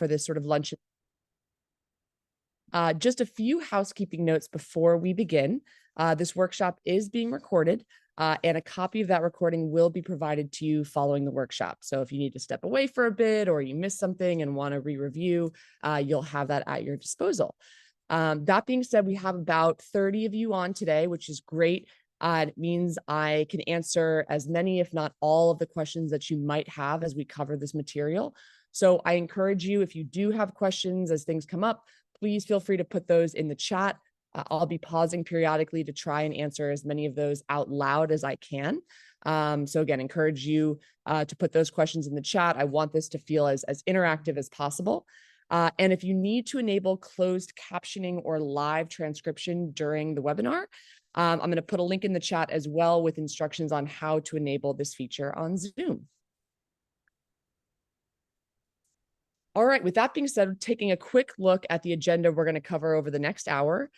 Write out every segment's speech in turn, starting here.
for this sort of lunch. Just a few housekeeping notes before we begin. This workshop is being recorded, and a copy of that recording will be provided to you following the workshop. So if you need to step away for a bit or you missed something and want to re-review, you'll have that at your disposal. That being said, we have about 30 of you on today, which is great. It means I can answer as many, if not all, of the questions that you might have as we cover this material. So I encourage you, if you do have questions as things come up, please feel free to put those in the chat. I'll be pausing periodically to try and answer as many of those out loud as I can. So again, encourage you to put those questions in the chat. I want this to feel as interactive as possible. And if you need to enable closed captioning or live transcription during the webinar, I'm going to put a link in the chat as well with instructions on how to enable this feature on Zoom. All right, with that being said, taking a quick look at the agenda we're going to cover over the next hour.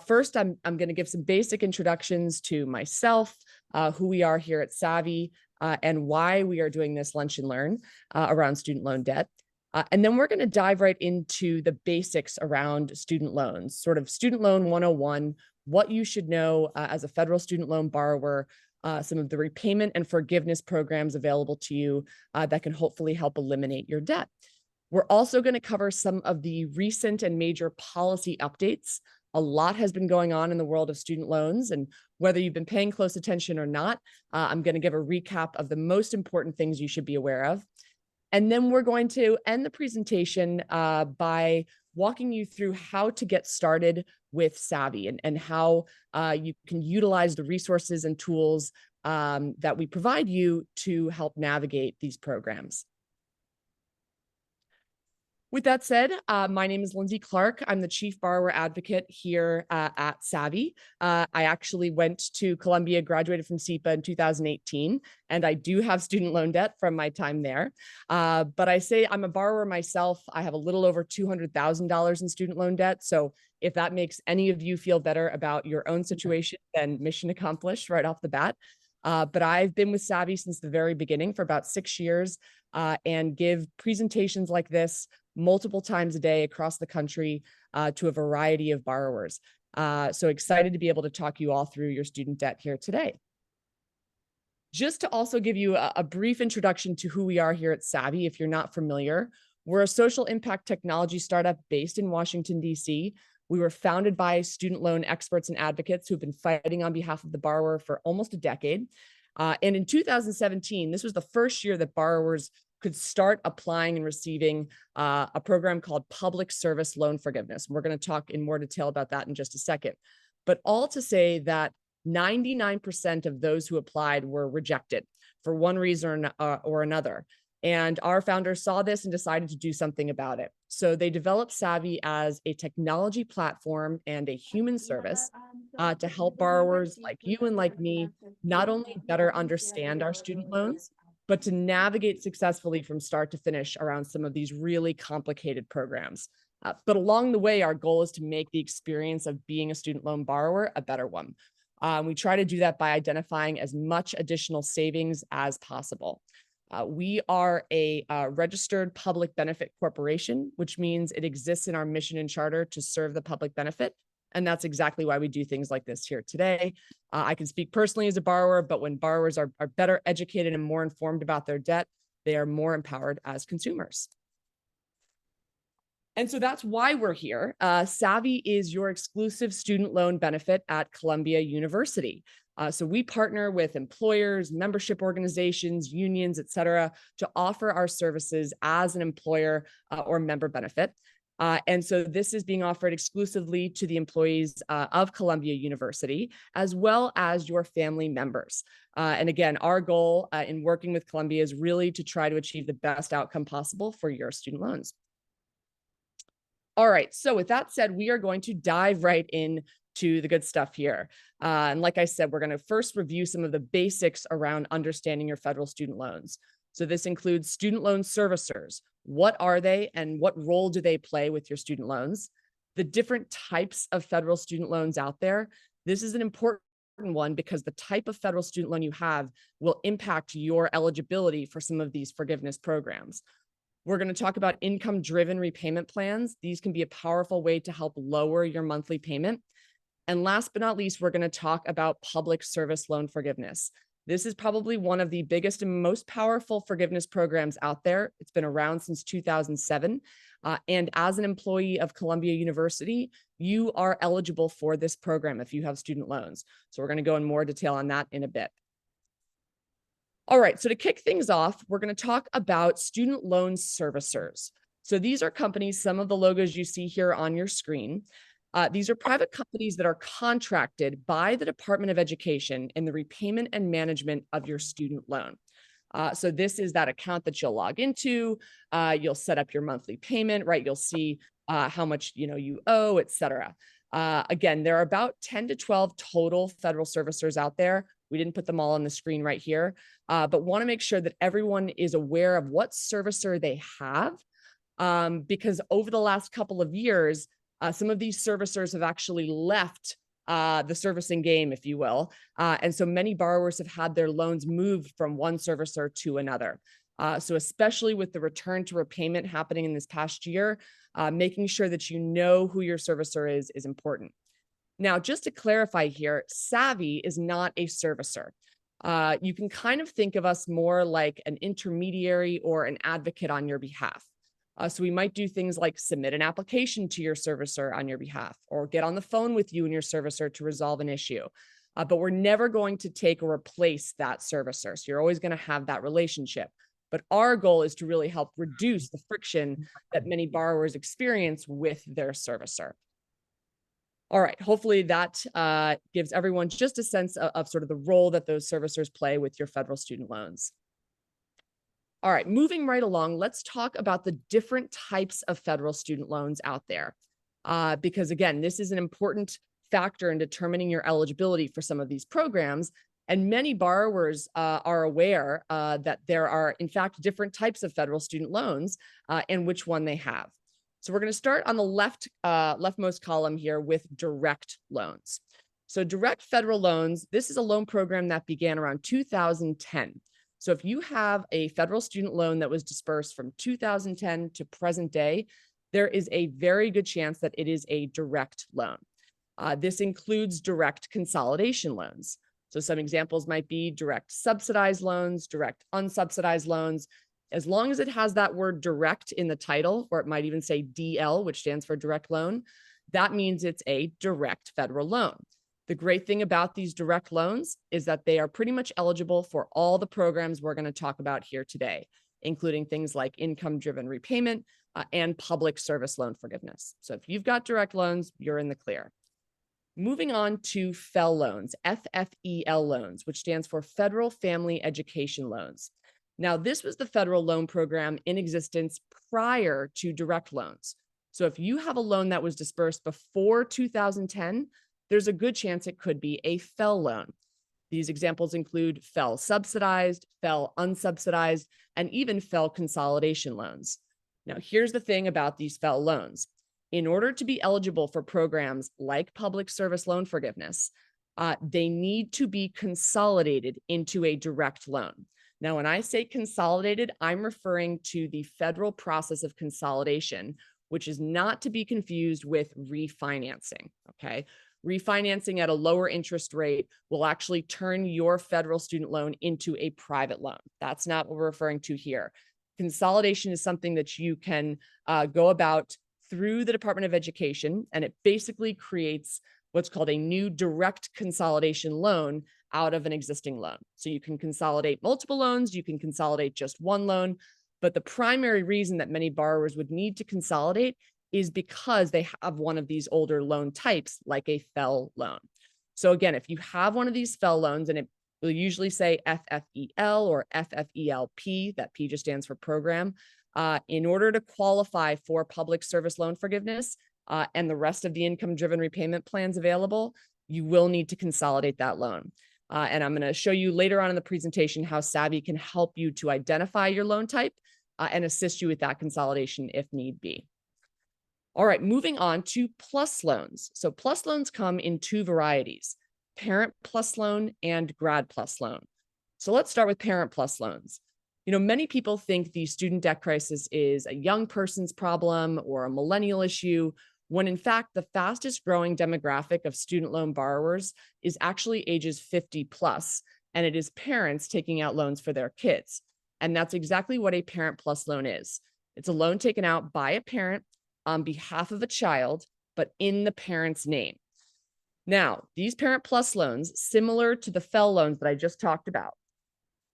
First, I'm going to give some basic introductions to myself, who we are here at Savi, and why we are doing this Lunch and Learn around student loan debt. And then we're going to dive right into the basics around student loans, sort of student loan 101, what you should know as a federal student loan borrower, some of the repayment and forgiveness programs available to you that can hopefully help eliminate your debt. We're also going to cover some of the recent and major policy updates. A lot has been going on in the world of student loans, and whether you've been paying close attention or not, I'm going to give a recap of the most important things you should be aware of. And then we're going to end the presentation by walking you through how to get started with Savi and how you can utilize the resources and tools that we provide you to help navigate these programs. With that said, my name is Lindsay Clark. I'm the Chief Borrower Advocate here at Savi. I actually went to Columbia, graduated from SEPA in 2018, and I do have student loan debt from my time there. But I say I'm a borrower myself. I have a little over $200,000 in student loan debt. So if that makes any of you feel better about your own situation, then mission accomplished right off the bat. But I've been with Savi since the very beginning for about 6 years and give presentations like this multiple times a day across the country to a variety of borrowers. So excited to be able to talk you all through your student debt here today. Just to also give you a brief introduction to who we are here at Savi, if you're not familiar, we're a social impact technology startup based in Washington, D.C. We were founded by student loan experts and advocates who've been fighting on behalf of the borrower for almost a decade. And in 2017, this was the first year that borrowers could start applying and receiving a program called Public Service Loan Forgiveness. And we're going to talk in more detail about that in just a second. But all to say that 99% of those who applied were rejected for one reason or another. And our founders saw this and decided to do something about it. So they developed Savi as a technology platform and a human service to help borrowers like you and like me not only better understand our student loans, but to navigate successfully from start to finish around some of these really complicated programs. But along the way, our goal is to make the experience of being a student loan borrower a better one. We try to do that by identifying as much additional savings as possible. We are a registered public benefit corporation, which means it exists in our mission and charter to serve the public benefit. And that's exactly why we do things like this here today. I can speak personally as a borrower, but when borrowers are better educated and more informed about their debt, they are more empowered as consumers. And so that's why we're here. Savi is your exclusive student loan benefit at Columbia University. So we partner with employers, membership organizations, unions, et cetera, to offer our services as an employer or member benefit. And so this is being offered exclusively to the employees of Columbia University, as well as your family members. And again, our goal in working with Columbia is really to try to achieve the best outcome possible for your student loans. All right, so with that said, we are going to dive right in to the good stuff here. And like I said, we're going to first review some of the basics around understanding your federal student loans. So this includes student loan servicers. What are they and what role do they play with your student loans? The different types of federal student loans out there. This is an important one because the type of federal student loan you have will impact your eligibility for some of these forgiveness programs. We're going to talk about income-driven repayment plans. These can be a powerful way to help lower your monthly payment. And last but not least, we're going to talk about public service loan forgiveness. This is probably one of the biggest and most powerful forgiveness programs out there. It's been around since 2007. And as an employee of Columbia University, you are eligible for this program if you have student loans. So we're going to go in more detail on that in a bit. All right, so to kick things off, we're going to talk about student loan servicers. So these are companies, some of the logos you see here on your screen. These are private companies that are contracted by the Department of Education in the repayment and management of your student loan. So this is that account that you'll log into. You'll set up your monthly payment, right? You'll see how much you owe, et cetera. Again, there are about 10 to 12 total federal servicers out there. We didn't put them all on the screen right here, but want to make sure that everyone is aware of what servicer they have, because over the last couple of years, some of these servicers have actually left the servicing game, if you will. And so many borrowers have had their loans moved from one servicer to another. So especially with the return to repayment happening in this past year, making sure that you know who your servicer is important. Now, just to clarify here, Savi is not a servicer. You can kind of think of us more like an intermediary or an advocate on your behalf. So we might do things like submit an application to your servicer on your behalf, or get on the phone with you and your servicer to resolve an issue. But we're never going to take or replace that servicer. So you're always going to have that relationship. But our goal is to really help reduce the friction that many borrowers experience with their servicer. All right, hopefully that gives everyone just a sense of sort of the role that those servicers play with your federal student loans. All right, moving right along, let's talk about the different types of federal student loans out there. Because again, this is an important factor in determining your eligibility for some of these programs. And many borrowers are aware that there are, in fact, different types of federal student loans and which one they have. So we're going to start on the leftmost column here with direct loans. So direct federal loans, this is a loan program that began around 2010. So if you have a federal student loan that was dispersed from 2010 to present day, there is a very good chance that it is a direct loan. This includes direct consolidation loans. So some examples might be direct subsidized loans, direct unsubsidized loans. As long as it has that word direct in the title, or it might even say DL, which stands for direct loan, that means it's a direct federal loan. The great thing about these direct loans is that they are pretty much eligible for all the programs we're going to talk about here today, including things like income-driven repayment and public service loan forgiveness. So if you've got direct loans, you're in the clear. Moving on to FFEL loans, FFEL loans, which stands for Federal Family Education Loans. Now, this was the federal loan program in existence prior to direct loans. So if you have a loan that was dispersed before 2010, there's a good chance it could be a FFEL loan. These examples include FFEL subsidized, FFEL unsubsidized, and even FFEL consolidation loans. Now, here's the thing about these FFEL loans. In order to be eligible for programs like public service loan forgiveness, they need to be consolidated into a direct loan. Now, when I say consolidated, I'm referring to the federal process of consolidation, which is not to be confused with refinancing, okay? Refinancing at a lower interest rate will actually turn your federal student loan into a private loan. That's not what we're referring to here. Consolidation is something that you can go about through the Department of Education, and it basically creates what's called a new direct consolidation loan out of an existing loan. So you can consolidate multiple loans, you can consolidate just one loan, but the primary reason that many borrowers would need to consolidate is because they have one of these older loan types, like a FFEL loan. So again, if you have one of these FFEL loans, and it will usually say FFEL or FFELP, that P just stands for program, in order to qualify for public service loan forgiveness and the rest of the income-driven repayment plans available, you will need to consolidate that loan. And I'm going to show you later on in the presentation how Savi can help you to identify your loan type and assist you with that consolidation if need be. All right, moving on to PLUS loans. So PLUS loans come in two varieties, Parent PLUS loan and Grad PLUS loan. So let's start with Parent PLUS loans. Many people think the student debt crisis is a young person's problem or a millennial issue, when in fact, the fastest growing demographic of student loan borrowers is actually ages 50 plus, and it is parents taking out loans for their kids. And that's exactly what a Parent Plus loan is. It's a loan taken out by a parent on behalf of a child, but in the parent's name. Now, these Parent Plus loans, similar to the FFEL loans that I just talked about,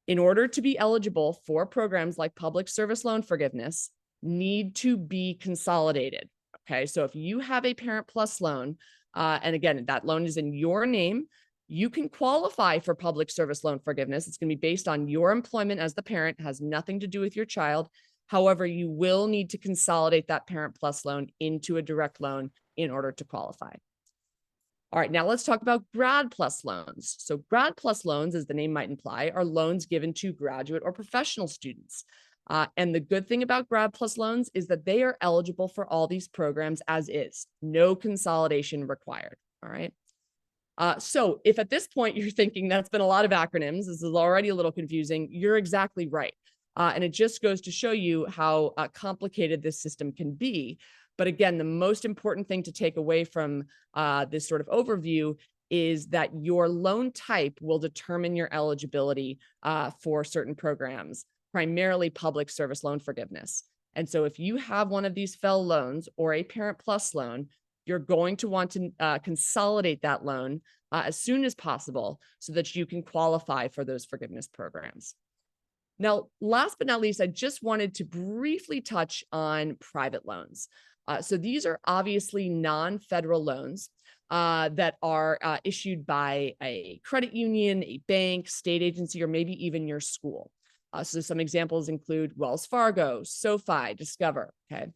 in order to be eligible for programs like public service loan forgiveness, need to be consolidated. Okay, so if you have a Parent Plus loan, and again, that loan is in your name, you can qualify for public service loan forgiveness. It's going to be based on your employment as the parent, has nothing to do with your child. However, you will need to consolidate that Parent Plus loan into a direct loan in order to qualify. All right, now let's talk about Grad Plus loans. So Grad Plus loans, as the name might imply, are loans given to graduate or professional students. And the good thing about Grad Plus loans is that they are eligible for all these programs as is, no consolidation required. All right. So if at this point you're thinking that's been a lot of acronyms, this is already a little confusing, you're exactly right. And it just goes to show you how complicated this system can be. But again, the most important thing to take away from this sort of overview is that your loan type will determine your eligibility for certain programs, primarily public service loan forgiveness. And so if you have one of these FFEL loans or a Parent Plus loan, you're going to want to consolidate that loan as soon as possible so that you can qualify for those forgiveness programs. Now, last but not least, I just wanted to briefly touch on private loans. So these are obviously non-federal loans that are issued by a credit union, a bank, state agency, or maybe even your school. So some examples include Wells Fargo, SoFi, Discover, okay?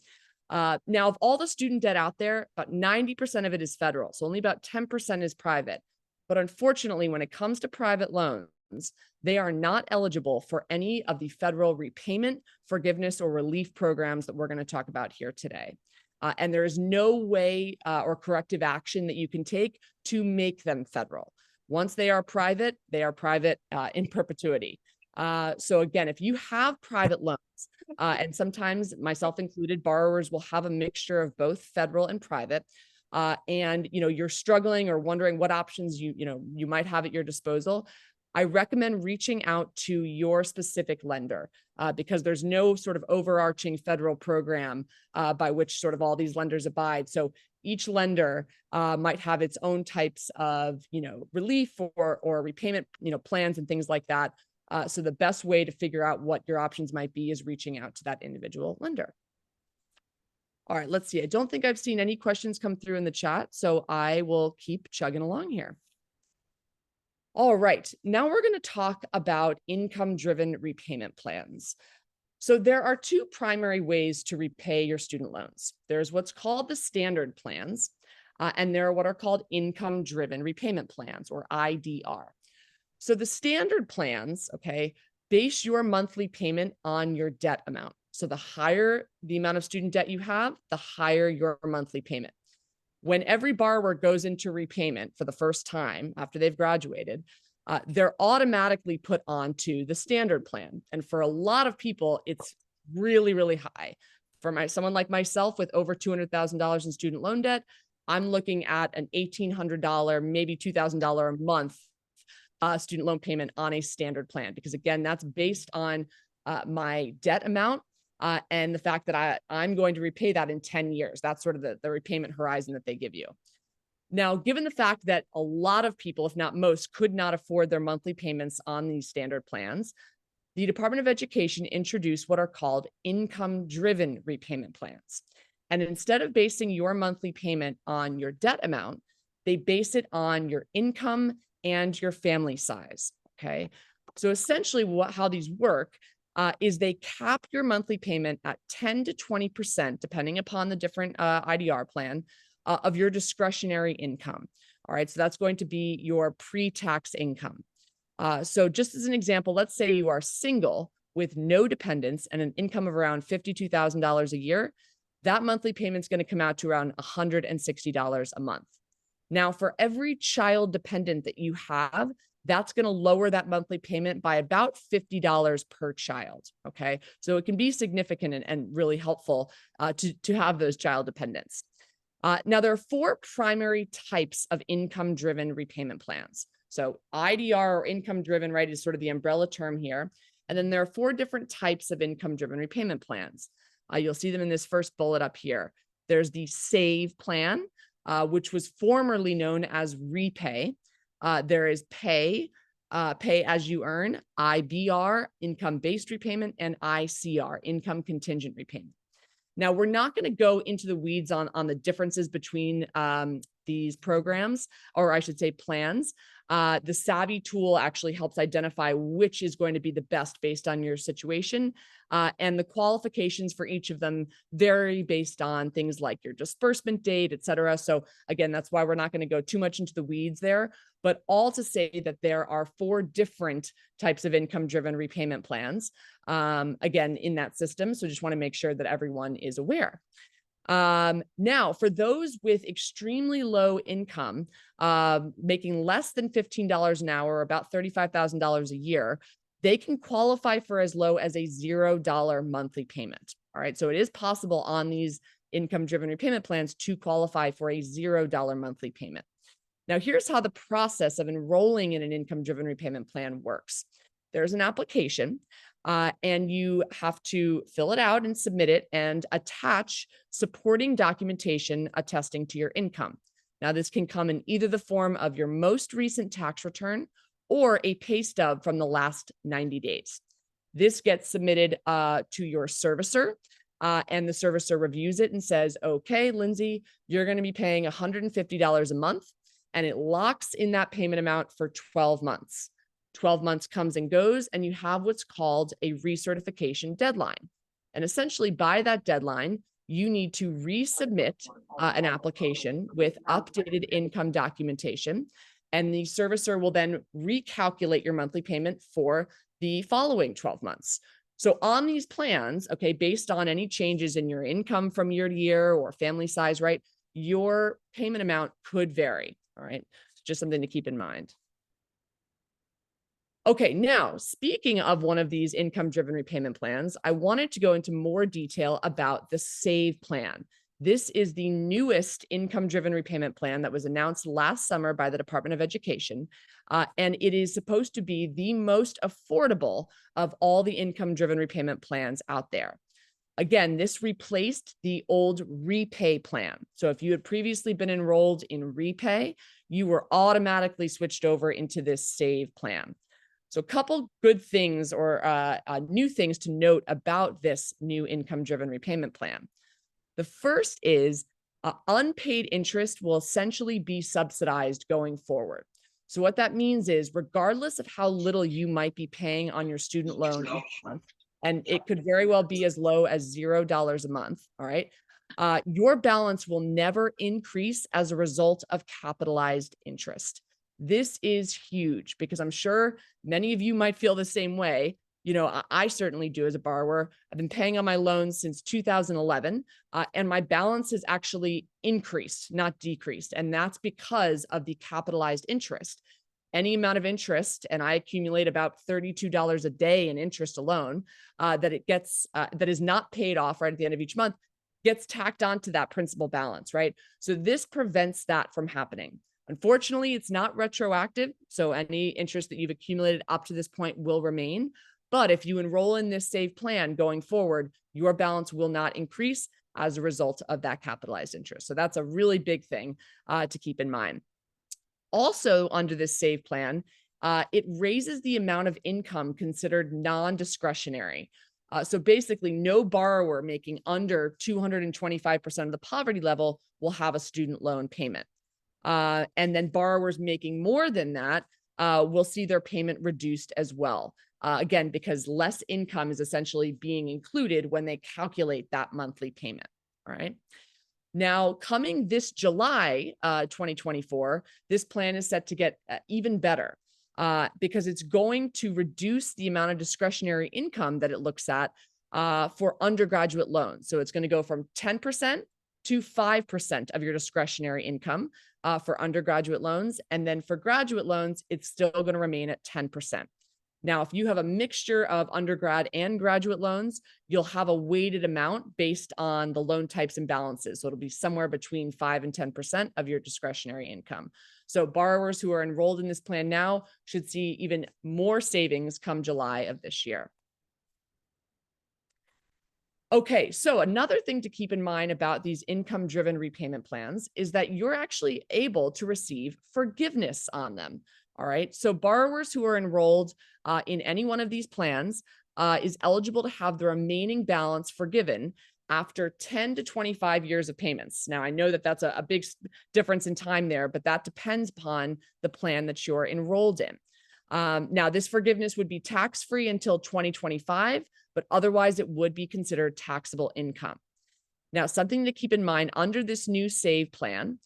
Now, of all the student debt out there, about 90% of it is federal, so only about 10% is private. But unfortunately, when it comes to private loans, they are not eligible for any of the federal repayment, forgiveness, or relief programs that we're going to talk about here today. And there is no way or corrective action that you can take to make them federal. Once they are private in perpetuity. So again, if you have private loans, and sometimes myself included, borrowers will have a mixture of both federal and private, and you're struggling or wondering what options you might have at your disposal, I recommend reaching out to your specific lender because there's no sort of overarching federal program by which sort of all these lenders abide. So each lender might have its own types of relief or repayment plans and things like that. So the best way to figure out what your options might be is reaching out to that individual lender. All right, let's see. I don't think I've seen any questions come through in the chat, so I will keep chugging along here. All right, now we're going to talk about income-driven repayment plans. So there are two primary ways to repay your student loans. There's what's called the standard plans, and there are what are called income-driven repayment plans, or IDR. So the standard plans, okay, base your monthly payment on your debt amount. So the higher the amount of student debt you have, the higher your monthly payment. When every borrower goes into repayment for the first time after they've graduated, they're automatically put onto the standard plan. And for a lot of people, it's really, really high. For someone like myself with over $200,000 in student loan debt, I'm looking at an $1,800, maybe $2,000 a month student loan payment on a standard plan, because again, that's based on my debt amount and the fact that I'm going to repay that in 10 years. That's sort of the repayment horizon that they give you. Now, given the fact that a lot of people, if not most, could not afford their monthly payments on these standard plans, the Department of Education introduced what are called income-driven repayment plans. And instead of basing your monthly payment on your debt amount, they base it on your income and your family size, okay? So essentially how these work is they cap your monthly payment at 10 to 20%, depending upon the different IDR plan, of your discretionary income. All right, so that's going to be your pre-tax income. So just as an example, let's say you are single with no dependents and an income of around $52,000 a year, that monthly payment is going to come out to around $160 a month. Now, for every child dependent that you have, that's going to lower that monthly payment by about $50 per child. Okay, so it can be significant and really helpful to have those child dependents. Now, there are 4 primary types of income-driven repayment plans. So IDR, or income-driven, right, is sort of the umbrella term here. And then there are 4 different types of income-driven repayment plans. You'll see them in this first bullet up here. There's the SAVE plan, which was formerly known as repay. There is pay as you earn, IBR, income-based repayment, and ICR, income contingent repayment. Now, we're not going to go into the weeds on the differences between these programs, or I should say plans. The Savi tool actually helps identify which is going to be the best based on your situation. And the qualifications for each of them vary based on things like your disbursement date, et cetera. So again, that's why we're not going to go too much into the weeds there, but all to say that there are 4 different types of income-driven repayment plans, again, in that system. So just want to make sure that everyone is aware. Now, for those with extremely low income, making less than $15 an hour, about $35,000 a year, they can qualify for as low as a $0 monthly payment. All right, so it is possible on these income-driven repayment plans to qualify for a $0 monthly payment. Now, here's how the process of enrolling in an income-driven repayment plan works. There's an application, and you have to fill it out and submit it and attach supporting documentation attesting to your income. Now, this can come in either the form of your most recent tax return or a pay stub from the last 90 days. This gets submitted to your servicer, and the servicer reviews it and says, okay, Lindsay, you're going to be paying $150 a month, and it locks in that payment amount for 12 months. 12 months comes and goes, and you have what's called a recertification deadline. And essentially, by that deadline, you need to resubmit an application with updated income documentation, and the servicer will then recalculate your monthly payment for the following 12 months. So on these plans, okay, based on any changes in your income from year to year or family size, right, your payment amount could vary. All right, just something to keep in mind. Okay, now, speaking of one of these income-driven repayment plans, I wanted to go into more detail about the SAVE plan. This is the newest income-driven repayment plan that was announced last summer by the Department of Education, and it is supposed to be the most affordable of all the income-driven repayment plans out there. Again, this replaced the old repay plan. So if you had previously been enrolled in repay, you were automatically switched over into this SAVE plan. So a couple good things or new things to note about this new income-driven repayment plan. The first is unpaid interest will essentially be subsidized going forward. So what that means is, regardless of how little you might be paying on your student loan each month, and it could very well be as low as $0 a month, all right, your balance will never increase as a result of capitalized interest. This is huge because I'm sure many of you might feel the same way. You know, I certainly do as a borrower. I've been paying on my loans since 2011, and my balance has actually increased, not decreased. And that's because of the capitalized interest. Any amount of interest, and I accumulate about $32 a day in interest alone, that is not paid off right at the end of each month, gets tacked onto that principal balance, right? So this prevents that from happening. Unfortunately, it's not retroactive, so any interest that you've accumulated up to this point will remain. But if you enroll in this SAVE plan going forward, your balance will not increase as a result of that capitalized interest. So that's a really big thing to keep in mind. Also, under this SAVE plan, it raises the amount of income considered non-discretionary. So basically, no borrower making under 225% of the poverty level will have a student loan payment. And then borrowers making more than that will see their payment reduced as well. Again, because less income is essentially being included when they calculate that monthly payment. All right. Now, coming this July 2024, this plan is set to get even better because it's going to reduce the amount of discretionary income that it looks at for undergraduate loans. So it's going to go from 10% to 5% of your discretionary income for undergraduate loans. And then for graduate loans, it's still going to remain at 10%. Now, if you have a mixture of undergrad and graduate loans, you'll have a weighted amount based on the loan types and balances. So it'll be somewhere between 5 and 10% of your discretionary income. So borrowers who are enrolled in this plan now should see even more savings come July of this year. Okay, so another thing to keep in mind about these income-driven repayment plans is that you're actually able to receive forgiveness on them. All right, so borrowers who are enrolled in any one of these plans is eligible to have the remaining balance forgiven after 10 to 25 years of payments. Now, I know that that's a big difference in time there, but that depends upon the plan that you're enrolled in. Now, this forgiveness would be tax-free until 2025, but otherwise it would be considered taxable income. Now, something to keep in mind under this new SAVE plan,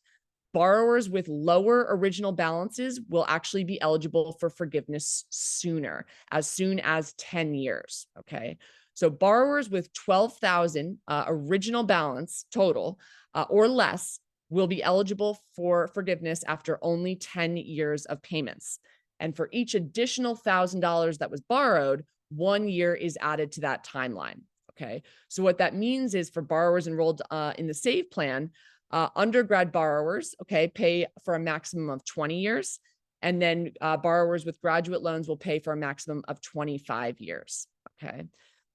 borrowers with lower original balances will actually be eligible for forgiveness sooner, as soon as 10 years, okay? So borrowers with 12,000 original balance total or less will be eligible for forgiveness after only 10 years of payments. And for each additional $1,000 that was borrowed, 1 year is added to that timeline, okay? So what that means is for borrowers enrolled in the SAVE plan, undergrad borrowers, okay, pay for a maximum of 20 years. And then borrowers with graduate loans will pay for a maximum of 25 years, okay?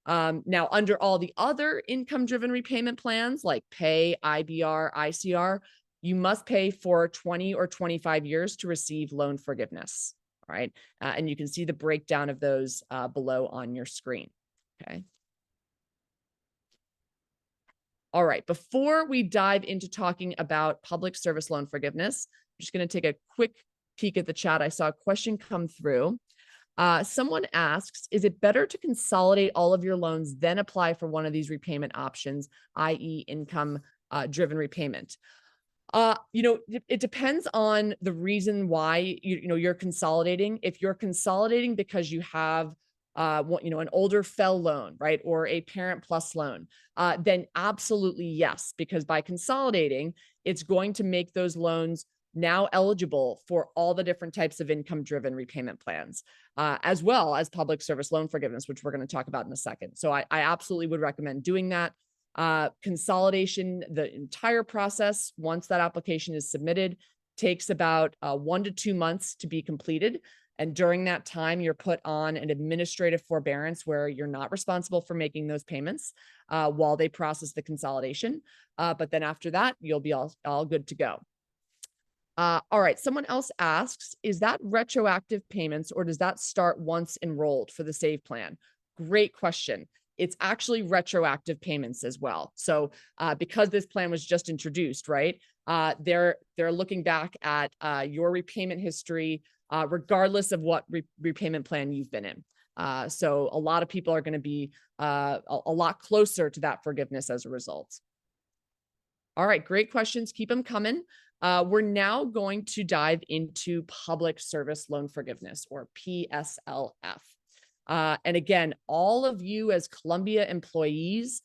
Now, under all the other income-driven repayment plans like PAYE, IBR, ICR, you must pay for 20 or 25 years to receive loan forgiveness, all right? And you can see the breakdown of those below on your screen, okay? All right, before we dive into talking about public service loan forgiveness, I'm just going to take a quick peek at the chat. I saw a question come through. Someone asks, is it better to consolidate all of your loans, then apply for one of these repayment options, i.e. income-driven repayment? It depends on the reason why you're consolidating. If you're consolidating because you have an older FFEL loan, right, or a Parent Plus loan, then absolutely yes, because by consolidating, it's going to make those loans now eligible for all the different types of income-driven repayment plans, as well as public service loan forgiveness, which we're going to talk about in a second. So I absolutely would recommend doing that. Consolidation, the entire process, once that application is submitted, takes about 1 to 2 months to be completed. And during that time, you're put on an administrative forbearance where you're not responsible for making those payments while they process the consolidation. But then after that, you'll be all good to go. All right, someone else asks, is that retroactive payments or does that start once enrolled for the SAVE plan? Great question. It's actually retroactive payments as well. So because this plan was just introduced, right, they're looking back at your repayment history, regardless of what repayment plan you've been in. So a lot of people are going to be a lot closer to that forgiveness as a result. All right, great questions. Keep them coming. We're now going to dive into public service loan forgiveness, or PSLF. And again, all of you as Columbia employees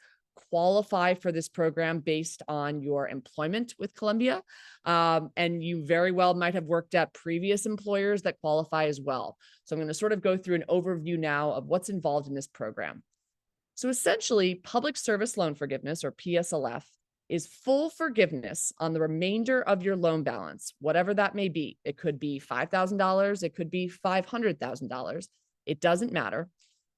qualify for this program based on your employment with Columbia. And you very well might have worked at previous employers that qualify as well. So I'm going to sort of go through an overview now of what's involved in this program. So essentially, public service loan forgiveness, or PSLF, is full forgiveness on the remainder of your loan balance, whatever that may be. It could be $5,000, it could be $500,000. It doesn't matter.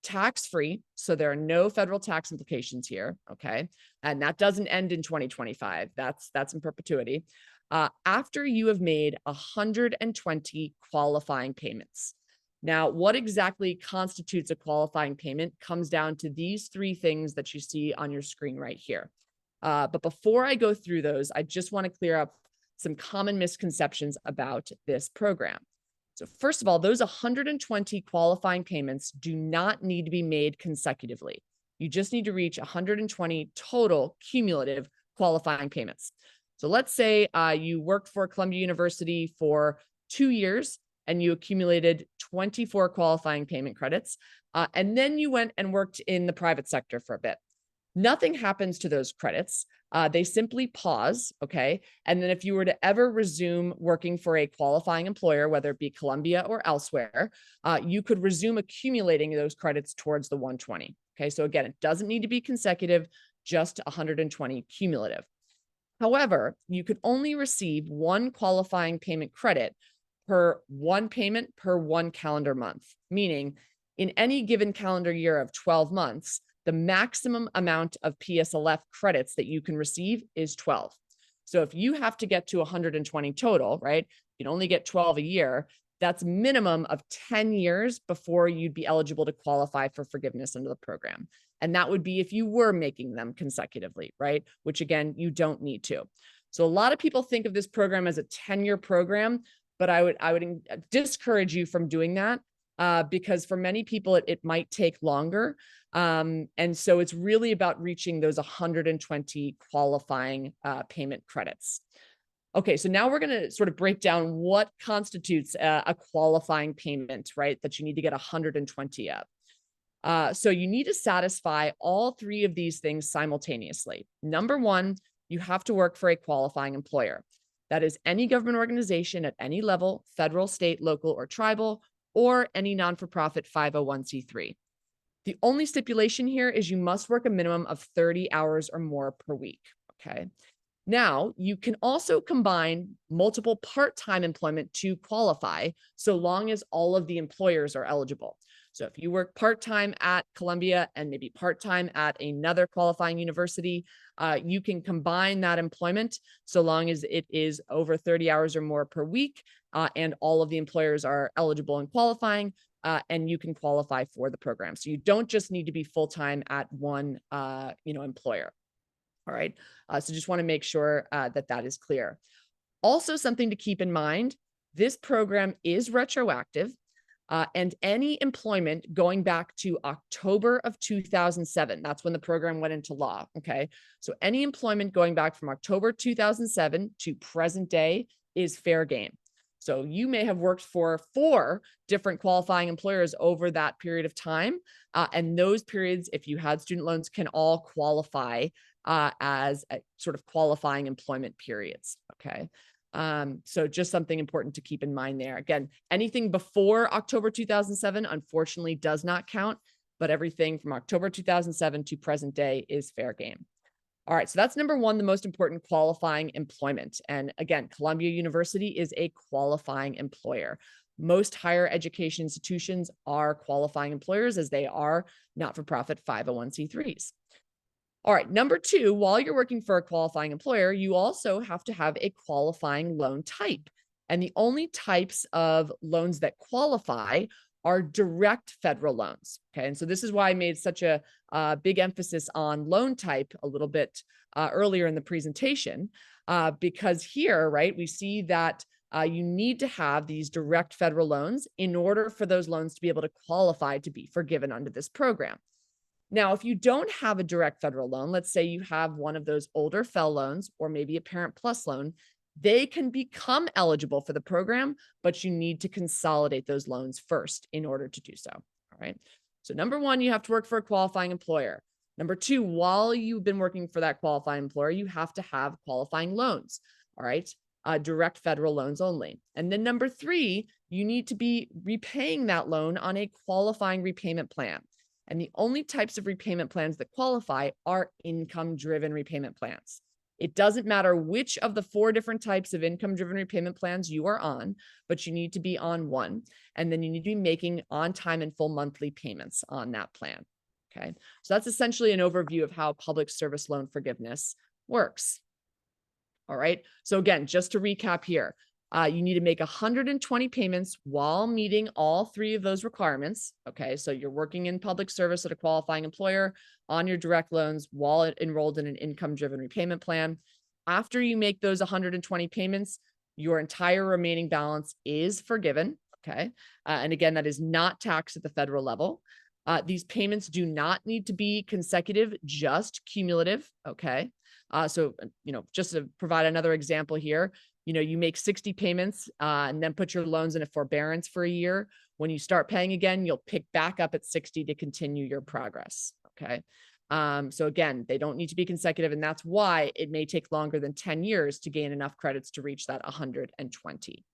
Tax-free, so there are no federal tax implications here, okay? And that doesn't end in 2025. That's in perpetuity. After you have made 120 qualifying payments. Now, what exactly constitutes a qualifying payment comes down to these 3 things that you see on your screen right here. But before I go through those, I just want to clear up some common misconceptions about this program. So first of all, those 120 qualifying payments do not need to be made consecutively. You just need to reach 120 total cumulative qualifying payments. So let's say you worked for Columbia University for 2 years and you accumulated 24 qualifying payment credits, and then you went and worked in the private sector for a bit. Nothing happens to those credits. They simply pause, okay? And then if you were to ever resume working for a qualifying employer, whether it be Columbia or elsewhere, you could resume accumulating those credits towards the 120. Okay, so again, it doesn't need to be consecutive, just 120 cumulative. However, you could only receive one qualifying payment credit per one payment per one calendar month, meaning in any given calendar year of 12 months, the maximum amount of PSLF credits that you can receive is 12. So if you have to get to 120 total, right, you can only get 12 a year. That's minimum of 10 years before you'd be eligible to qualify for forgiveness under the program. And that would be if you were making them consecutively, right? Which again, you don't need to. So a lot of people think of this program as a 10-year program, but I would discourage you from doing that because for many people, it might take longer. And so it's really about reaching those 120 qualifying payment credits. Okay, so now we're going to sort of break down what constitutes a qualifying payment, right? That you need to get 120 of. So you need to satisfy all three of these things simultaneously. Number one, you have to work for a qualifying employer. That is any government organization at any level, federal, state, local, or tribal, or any non-for-profit 501c3. The only stipulation here is you must work a minimum of 30 hours or more per week, okay? Now, you can also combine multiple part-time employment to qualify, so long as all of the employers are eligible. So if you work part-time at Columbia and maybe part-time at another qualifying university, you can combine that employment so long as it is over 30 hours or more per week, and all of the employers are eligible and qualifying, and you can qualify for the program. So you don't just need to be full-time at one employer. All right. So just want to make sure that is clear. Also, something to keep in mind, this program is retroactive, and any employment going back to October of 2007, that's when the program went into law. Okay. So any employment going back from October 2007 to present day is fair game. So you may have worked for 4 different qualifying employers over that period of time. And those periods, if you had student loans, can all qualify as a sort of qualifying employment periods. Okay. So just something important to keep in mind there. Again, anything before October 2007, unfortunately, does not count, but everything from October 2007 to present day is fair game. All right, so that's number one, the most important, qualifying employment. And again, Columbia University is a qualifying employer. Most higher education institutions are qualifying employers as they are not-for-profit 501c3s. All right, number two, while you're working for a qualifying employer, you also have to have a qualifying loan type. And the only types of loans that qualify are direct federal loans. Okay, and so this is why I made such a big emphasis on loan type a little bit earlier in the presentation, because here, right, we see that you need to have these direct federal loans in order for those loans to be able to qualify to be forgiven under this program. Now, if you don't have a direct federal loan, let's say you have one of those older FFEL loans or maybe a Parent Plus loan, they can become eligible for the program, but you need to consolidate those loans first in order to do so. All right. So number one, you have to work for a qualifying employer. Number two, while you've been working for that qualifying employer, you have to have qualifying loans. All right. Direct federal loans only. And then number three, you need to be repaying that loan on a qualifying repayment plan. And the only types of repayment plans that qualify are income-driven repayment plans. It doesn't matter which of the 4 different types of income-driven repayment plans you are on, but you need to be on one. And then you need to be making on-time and full monthly payments on that plan. Okay, so that's essentially an overview of how public service loan forgiveness works. All right, so again, just to recap here, you need to make 120 payments while meeting all 3 of those requirements. Okay, so you're working in public service at a qualifying employer on your direct loans while enrolled in an income-driven repayment plan. After you make those 120 payments, your entire remaining balance is forgiven. Okay, and again, that is not taxed at the federal level. These payments do not need to be consecutive, just cumulative. Okay, so just to provide another example here, you make 60 payments and then put your loans in a forbearance for a year. When you start paying again, you'll pick back up at 60 to continue your progress. Okay. So again, they don't need to be consecutive, and that's why it may take longer than 10 years to gain enough credits to reach that 120.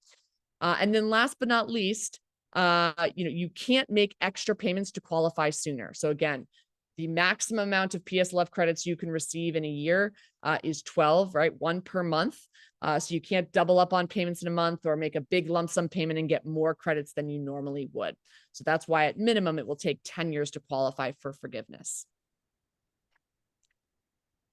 And then last but not least, you can't make extra payments to qualify sooner. So again, the maximum amount of PSLF credits you can receive in a year is 12, right? 1 per month. So you can't double up on payments in a month or make a big lump sum payment and get more credits than you normally would. So that's why at minimum, it will take 10 years to qualify for forgiveness.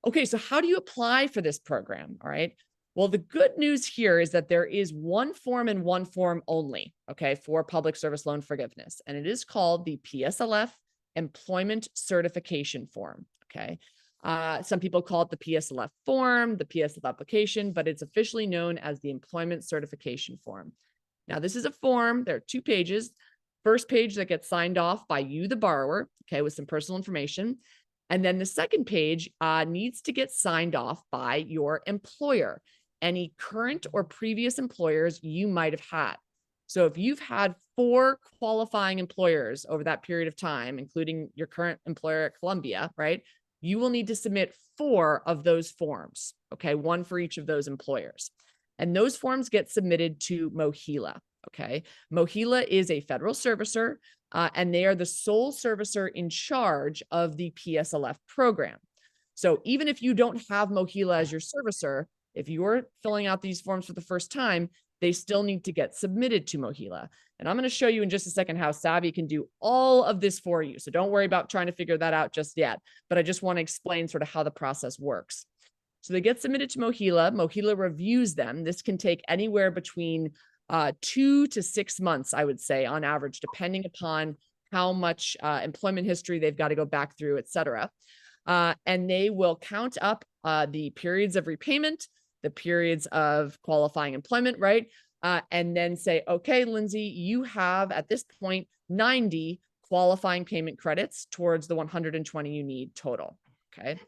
Okay, so how do you apply for this program? All right. Well, the good news here is that there is one form and one form only, okay, for public service loan forgiveness, and it is called the PSLF Employment Certification Form, okay? Some people call it the PSLF form, the PSLF application, but it's officially known as the Employment Certification Form. Now, this is a form. There are 2 pages. First page that gets signed off by you, the borrower, okay, with some personal information. And then the second page needs to get signed off by your employer, any current or previous employers you might have had. So if you've had 4 qualifying employers over that period of time, including your current employer at Columbia, right, you will need to submit 4 of those forms, okay, 1 for each of those employers. And those forms get submitted to MOHELA, okay? MOHELA is a federal servicer, and they are the sole servicer in charge of the PSLF program. So even if you don't have MOHELA as your servicer, if you're filling out these forms for the first time, they still need to get submitted to MOHELA. And I'm going to show you in just a second how Savi can do all of this for you. So don't worry about trying to figure that out just yet, but I just want to explain sort of how the process works. So they get submitted to MOHELA. MOHELA reviews them. This can take anywhere between 2 to 6 months, I would say, on average, depending upon how much employment history they've got to go back through, et cetera. And they will count up the periods of repayment, the periods of qualifying employment, right? And then say, okay, Lindsay, you have at this point 90 qualifying payment credits towards the 120 you need total, okay?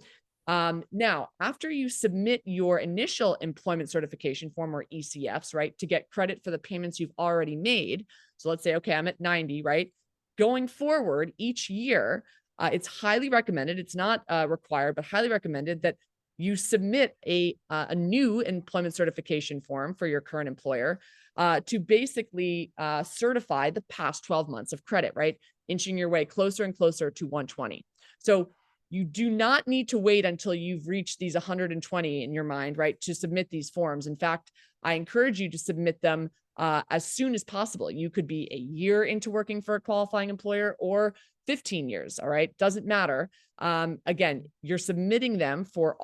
Now, after you submit your initial employment certification form or ECFs, right, to get credit for the payments you've already made. So let's say, okay, I'm at 90, right? Going forward each year, it's highly recommended. It's not required, but highly recommended that you submit a new employment certification form for your current employer to basically certify the past 12 months of credit, right? Inching your way closer and closer to 120. So you do not need to wait until you've reached these 120 in your mind, right, to submit these forms. In fact, I encourage you to submit them as soon as possible. You could be a year into working for a qualifying employer or 15 years, all right? Doesn't matter. Again, you're submitting them for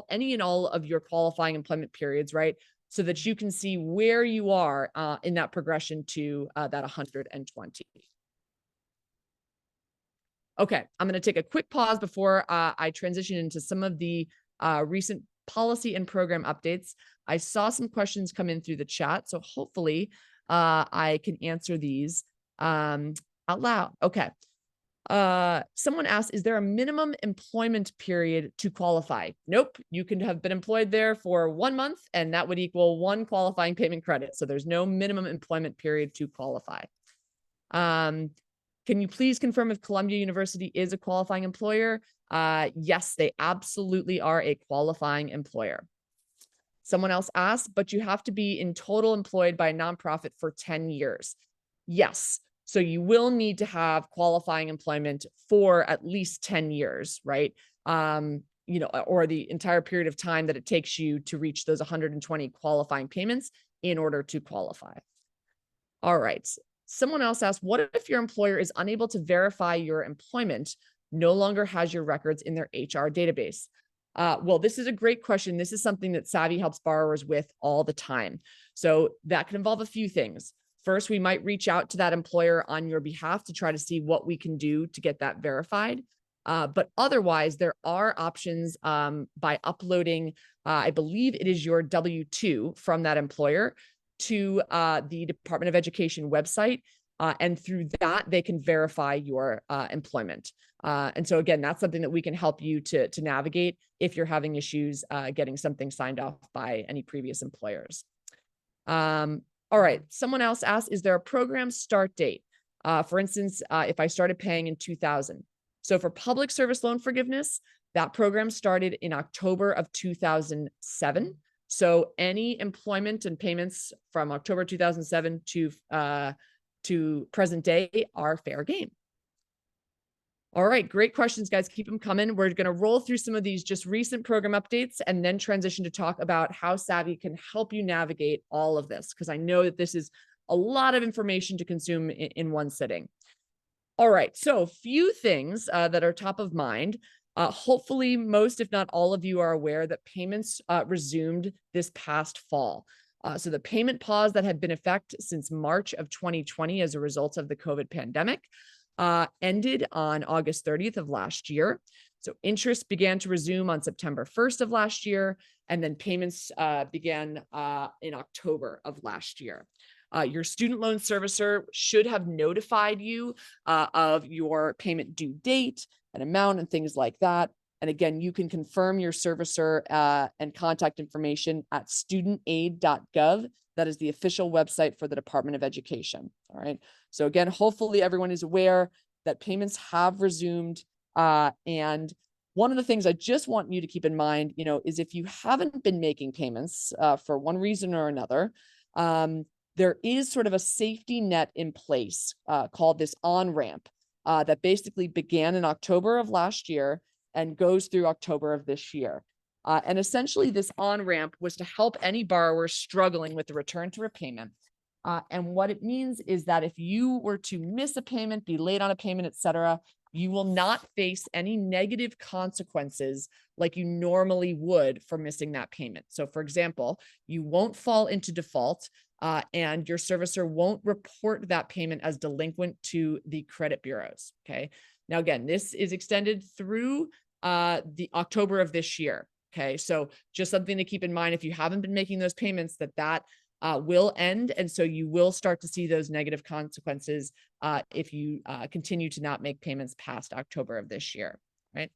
any and all of your qualifying employment periods, right? So that you can see where you are in that progression to that 120. Okay, I'm going to take a quick pause before I transition into some of the recent policy and program updates. I saw some questions come in through the chat, so hopefully I can answer these out loud. Okay. Someone asked, is there a minimum employment period to qualify? Nope. You can have been employed there for 1 month, and that would equal 1 qualifying payment credit. So there's no minimum employment period to qualify. Can you please confirm if Columbia University is a qualifying employer? Yes, they absolutely are a qualifying employer. Someone else asked, but you have to be in total employed by a nonprofit for 10 years. Yes. So you will need to have qualifying employment for at least 10 years, right? Or the entire period of time that it takes you to reach those 120 qualifying payments in order to qualify. All right. Someone else asked, what if your employer is unable to verify your employment, no longer has your records in their HR database? Well, this is a great question. This is something that Savi helps borrowers with all the time. So that can involve a few things. First, we might reach out to that employer on your behalf to try to see what we can do to get that verified. But otherwise, there are options by uploading, I believe it is your W-2 from that employer to the Department of Education website. And through that, they can verify your employment. And so again, that's something that we can help you to navigate if you're having issues getting something signed off by any previous employers. All right, someone else asked, is there a program start date? For instance, if I started paying in 2000. So for public service loan forgiveness, that program started in October of 2007. So any employment and payments from October 2007 to present day are fair game. All right, great questions, guys. Keep them coming. We're going to roll through some of these just recent program updates and then transition to talk about how Savi can help you navigate all of this, because I know that this is a lot of information to consume in one sitting. All right, so a few things that are top of mind. Hopefully, most, if not all of you are aware that payments resumed this past fall. So the payment pause that had been in effect since March of 2020 as a result of the COVID pandemic ended on August 30th of last year. So interest began to resume on September 1st of last year, and then payments began in October of last year. Your student loan servicer should have notified you of your payment due date and amount and things like that. And again, you can confirm your servicer and contact information at studentaid.gov. That is the official website for the Department of Education. All right. So again, hopefully everyone is aware that payments have resumed. And one of the things I just want you to keep in mind, is if you haven't been making payments for one reason or another, there is sort of a safety net in place called this on-ramp that basically began in October of last year and goes through October of this year. And essentially this on-ramp was to help any borrowers struggling with the return to repayment. And what it means is that if you were to miss a payment, be late on a payment, et cetera, you will not face any negative consequences like you normally would for missing that payment. So for example, you won't fall into default and your servicer won't report that payment as delinquent to the credit bureaus, okay? Now, again, this is extended through the October of this year, okay? So just something to keep in mind, if you haven't been making those payments, that will end. And so you will start to see those negative consequences if you continue to not make payments past October of this year, right?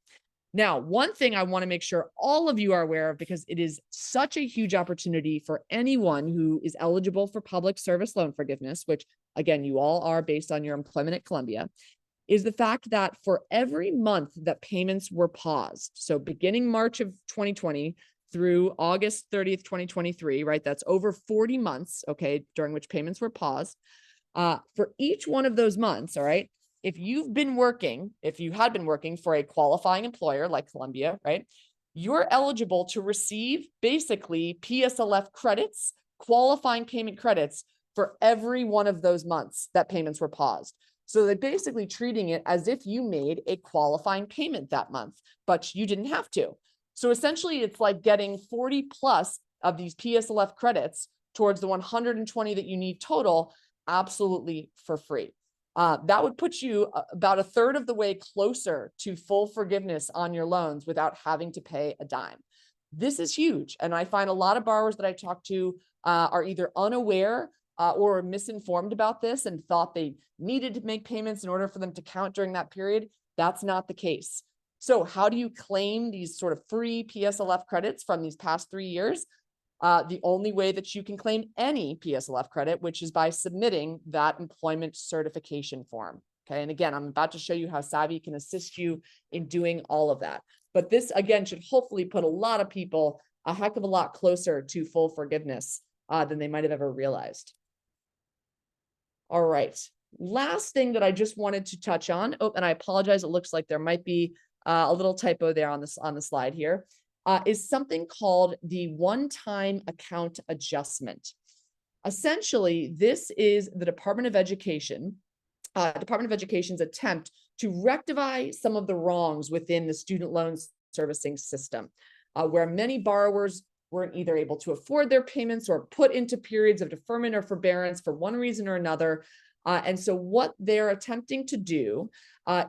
Now, one thing I want to make sure all of you are aware of, because it is such a huge opportunity for anyone who is eligible for public service loan forgiveness, which again, you all are based on your employment at Columbia, is the fact that for every month that payments were paused, so beginning March of 2020 through August 30th, 2023, right? That's over 40 months, okay, during which payments were paused. For each one of those months, all right, if you had been working for a qualifying employer like Columbia, right, you're eligible to receive basically PSLF credits, qualifying payment credits for every one of those months that payments were paused. So they're basically treating it as if you made a qualifying payment that month, but you didn't have to. So essentially it's like getting 40 plus of these PSLF credits towards the 120 that you need total, absolutely for free. That would put you about a third of the way closer to full forgiveness on your loans without having to pay a dime. This is huge. And I find a lot of borrowers that I talk to are either unaware or misinformed about this and thought they needed to make payments in order for them to count during that period. That's not the case. So how do you claim these sort of free PSLF credits from these past 3 years? The only way that you can claim any PSLF credit, which is by submitting that employment certification form. Okay. And again, I'm about to show you how Savi can assist you in doing all of that. But this, again, should hopefully put a lot of people a heck of a lot closer to full forgiveness than they might have ever realized. All right. Last thing that I just wanted to touch on. Oh, and I apologize. It looks like there might be a little typo there on the slide here. Is something called the one-time account adjustment. Essentially, this is the Department of Education's attempt to rectify some of the wrongs within the student loan servicing system, where many borrowers weren't either able to afford their payments or put into periods of deferment or forbearance for one reason or another. And so what they're attempting to do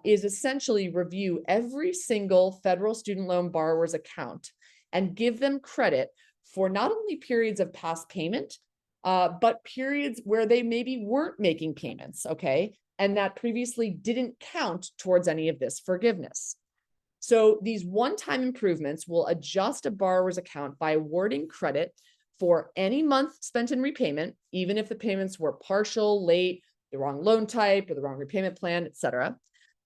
is essentially review every single federal student loan borrower's account and give them credit for not only periods of past payment, but periods where they maybe weren't making payments, okay? And that previously didn't count towards any of this forgiveness. So these one-time improvements will adjust a borrower's account by awarding credit for any month spent in repayment, even if the payments were partial, late, the wrong loan type, or the wrong repayment plan, et cetera.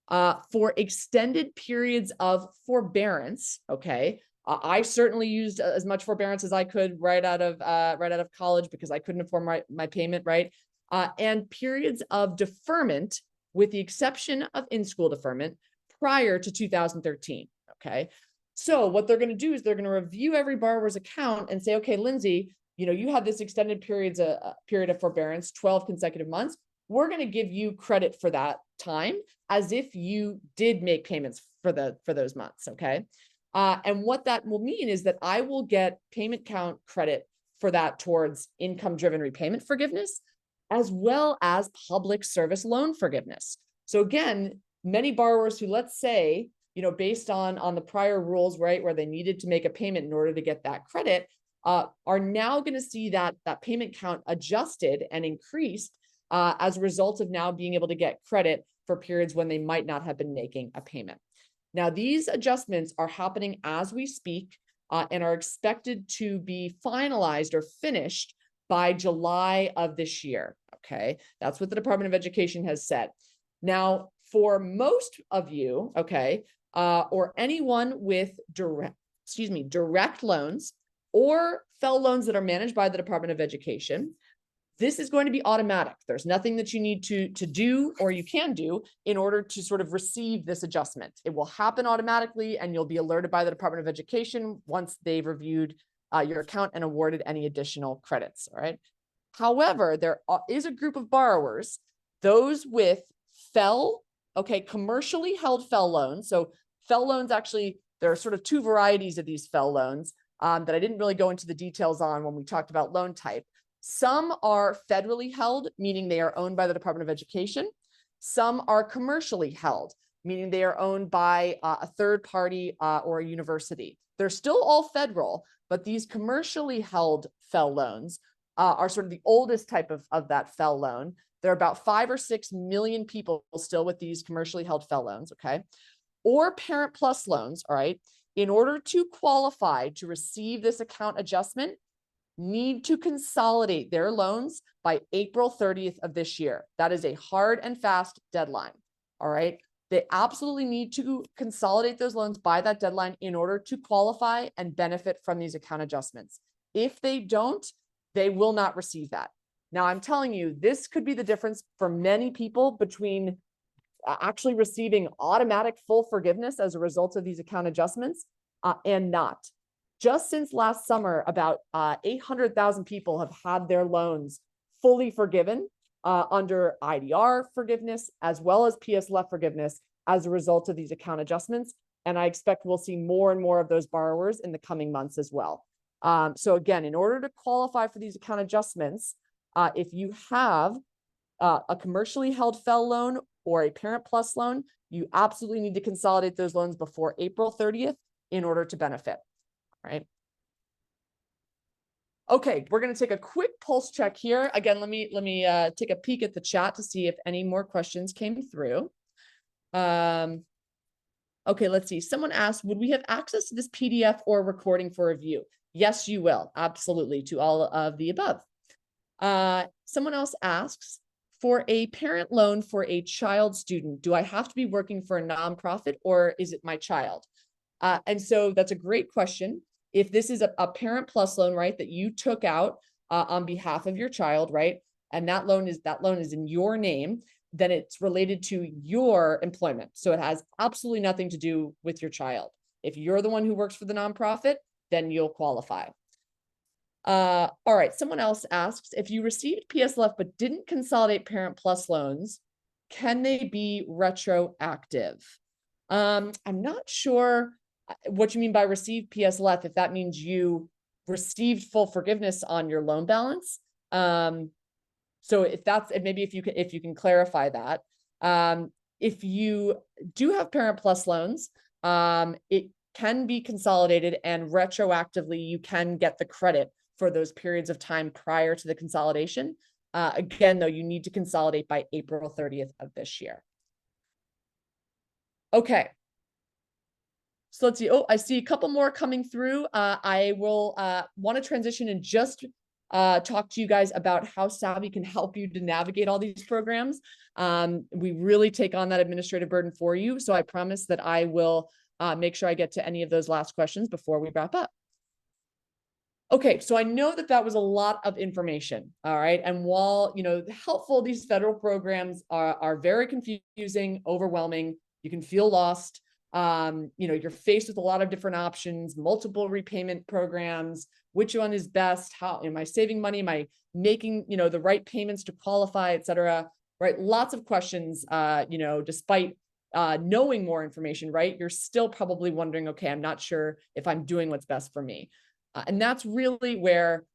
For extended periods of forbearance, okay, I certainly used as much forbearance as I could right out of college because I couldn't afford my payment, right? And periods of deferment, with the exception of in-school deferment, prior to 2013, okay? So what they're going to do is they're going to review every borrower's account and say, okay, Lindsay, you had this extended period of forbearance, 12 consecutive months. We're going to give you credit for that time as if you did make payments for those months, okay? And what that will mean is that I will get payment count credit for that towards income-driven repayment forgiveness, as well as public service loan forgiveness. So again, many borrowers who, let's say, based on the prior rules, right, where they needed to make a payment in order to get that credit, are now going to see that payment count adjusted and increased as a result of now being able to get credit for periods when they might not have been making a payment. Now, these adjustments are happening as we speak and are expected to be finalized or finished by July of this year, okay? That's what the Department of Education has said. Now, for most of you, okay, or anyone with direct loans or FFEL loans that are managed by the Department of Education, this is going to be automatic. There's nothing that you need to do or you can do in order to sort of receive this adjustment. It will happen automatically and you'll be alerted by the Department of Education once they've reviewed your account and awarded any additional credits, all right? However, there is a group of borrowers, those with FFEL, okay, commercially held FFEL loans. So FFEL loans, actually, there are sort of two varieties of these FFEL loans that I didn't really go into the details on when we talked about loan type. Some are federally held, meaning they are owned by the Department of Education. Some are commercially held, meaning they are owned by a third party or a university. They're still all federal, but these commercially held FFEL loans are sort of the oldest type of that FFEL loan. There are about 5 or 6 million people still with these commercially held FFEL loans, okay? Or Parent Plus loans, all right? In order to qualify to receive this account adjustment, need to consolidate their loans by April 30th of this year. That is a hard and fast deadline, all right? They absolutely need to consolidate those loans by that deadline in order to qualify and benefit from these account adjustments. If they don't, they will not receive that. Now, I'm telling you, this could be the difference for many people between actually receiving automatic full forgiveness as a result of these account adjustments and not. Just since last summer, about 800,000 people have had their loans fully forgiven under IDR forgiveness, as well as PSLF forgiveness as a result of these account adjustments. And I expect we'll see more and more of those borrowers in the coming months as well. So again, in order to qualify for these account adjustments, if you have a commercially held FFEL loan or a Parent Plus loan, you absolutely need to consolidate those loans before April 30th in order to benefit, right? Okay, we're going to take a quick pulse check here. Again, let me take a peek at the chat to see if any more questions came through. Okay, let's see. Someone asked, would we have access to this PDF or recording for review? Yes, you will. Absolutely, to all of the above. Someone else asks, for a parent loan for a child student, do I have to be working for a nonprofit or is it my child? And so that's a great question. If this is a Parent Plus loan, right, that you took out on behalf of your child, right, and that loan is in your name, then it's related to your employment. So it has absolutely nothing to do with your child. If you're the one who works for the nonprofit, then you'll qualify. All right, someone else asks, if you received PSLF but didn't consolidate Parent Plus loans, can they be retroactive? I'm not sure what you mean by received PSLF, if that means you received full forgiveness on your loan balance. So maybe if you can clarify that. If you do have Parent Plus loans, it can be consolidated and retroactively you can get the credit for those periods of time prior to the consolidation. Again, though, you need to consolidate by April 30th of this year. Okay. So let's see. Oh, I see a couple more coming through. I will want to transition in just talk to you guys about how Savi can help you to navigate all these programs. We really take on that administrative burden for you. So I promise that I will make sure I get to any of those last questions before we wrap up. Okay, so I know that that was a lot of information, all right? And while, helpful, these federal programs are very confusing, overwhelming. You can feel lost. You're faced with a lot of different options, multiple repayment programs. Which one is best? How am I saving money? Am I making, the right payments to qualify, et cetera, right? Lots of questions, despite knowing more information, right? You're still probably wondering, okay, I'm not sure if I'm doing what's best for me. And that's really where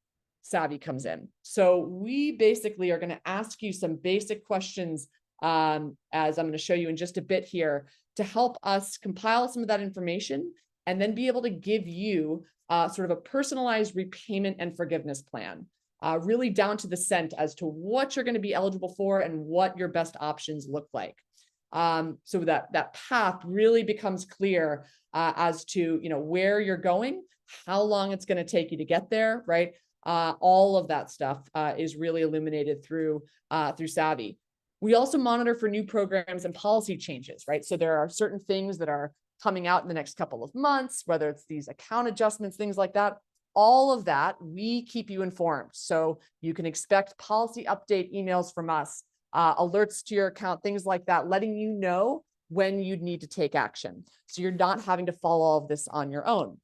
Savi comes in. So we basically are going to ask you some basic questions, as I'm going to show you in just a bit here, to help us compile some of that information and then be able to give you sort of a personalized repayment and forgiveness plan, really down to the cent as to what you're going to be eligible for and what your best options look like. So that path really becomes clear as to where you're going, how long it's going to take you to get there, right? All of that stuff is really illuminated through Savi. We also monitor for new programs and policy changes, right? So there are certain things that are coming out in the next couple of months, whether it's these account adjustments, things like that. All of that, we keep you informed. So you can expect policy update emails from us, alerts to your account, things like that, letting you know when you'd need to take action. So you're not having to follow all of this on your own.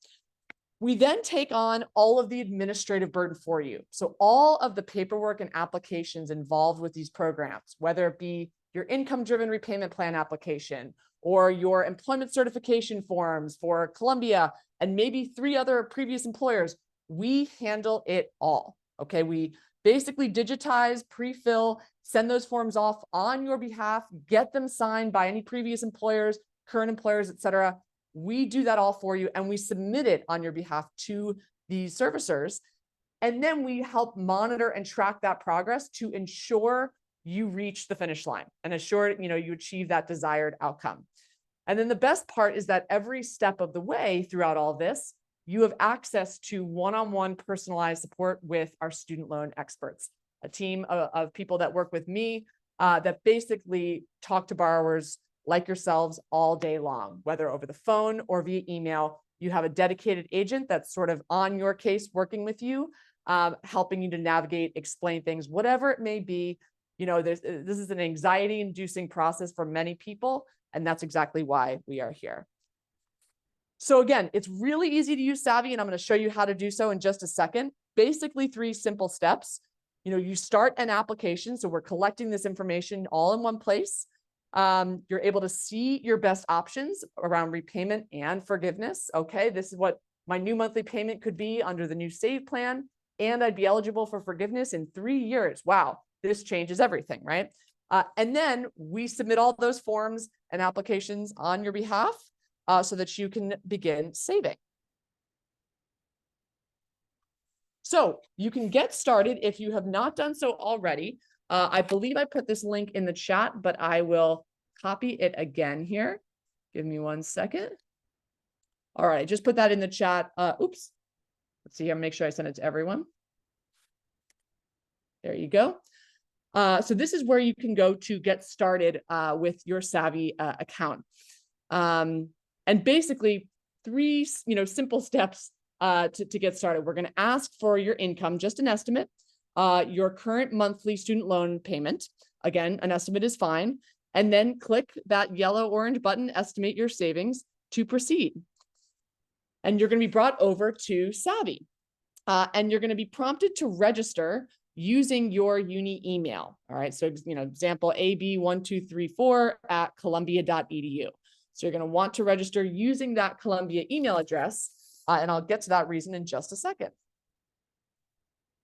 We then take on all of the administrative burden for you. So all of the paperwork and applications involved with these programs, whether it be your income-driven repayment plan application or your employment certification forms for Columbia and maybe 3 other previous employers, we handle it all, okay? We basically digitize, pre-fill, send those forms off on your behalf, get them signed by any previous employers, current employers, et cetera. We do that all for you and we submit it on your behalf to the servicers. And then we help monitor and track that progress to ensure you reach the finish line and assure you achieve that desired outcome. And then the best part is that every step of the way throughout all this, you have access to one-on-one personalized support with our student loan experts, a team of people that work with me that basically talk to borrowers like yourselves all day long, whether over the phone or via email. You have a dedicated agent that's sort of on your case working with you, helping you to navigate, explain things, whatever it may be. This is an anxiety-inducing process for many people, and that's exactly why we are here. So again, it's really easy to use Savi, and I'm going to show you how to do so in just a second. Basically, 3 simple steps. You start an application, so we're collecting this information all in one place. You're able to see your best options around repayment and forgiveness. Okay, this is what my new monthly payment could be under the new SAVE plan, and I'd be eligible for forgiveness in 3 years. Wow, this changes everything, right? And then we submit all those forms and applications on your behalf so that you can begin saving. So you can get started if you have not done so already. I believe I put this link in the chat, but I will copy it again here. Give me 1 second. All right, I just put that in the chat. Oops. Let's see here, make sure I send it to everyone. There you go. So this is where you can go to get started with your Savi account. And basically 3 simple steps to get started. We're going to ask for your income, just an estimate, your current monthly student loan payment. Again, an estimate is fine. And then click that yellow-orange button, estimate your savings, to proceed. And you're going to be brought over to Savi. And you're going to be prompted to register using your uni email. All right. So, example ab1234@columbia.edu. So you're going to want to register using that Columbia email address. And I'll get to that reason in just a second.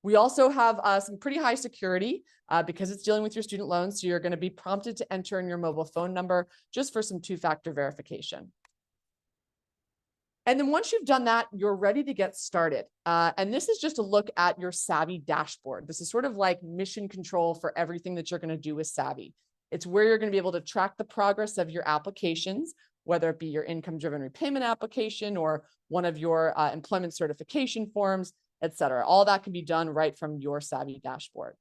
We also have some pretty high security because it's dealing with your student loans. So you're going to be prompted to enter in your mobile phone number just for some 2-factor verification. And then once you've done that, you're ready to get started. And this is just a look at your Savi dashboard. This is sort of like mission control for everything that you're going to do with Savi. It's where you're going to be able to track the progress of your applications, whether it be your income-driven repayment application or one of your employment certification forms, etc. All that can be done right from your Savi dashboard.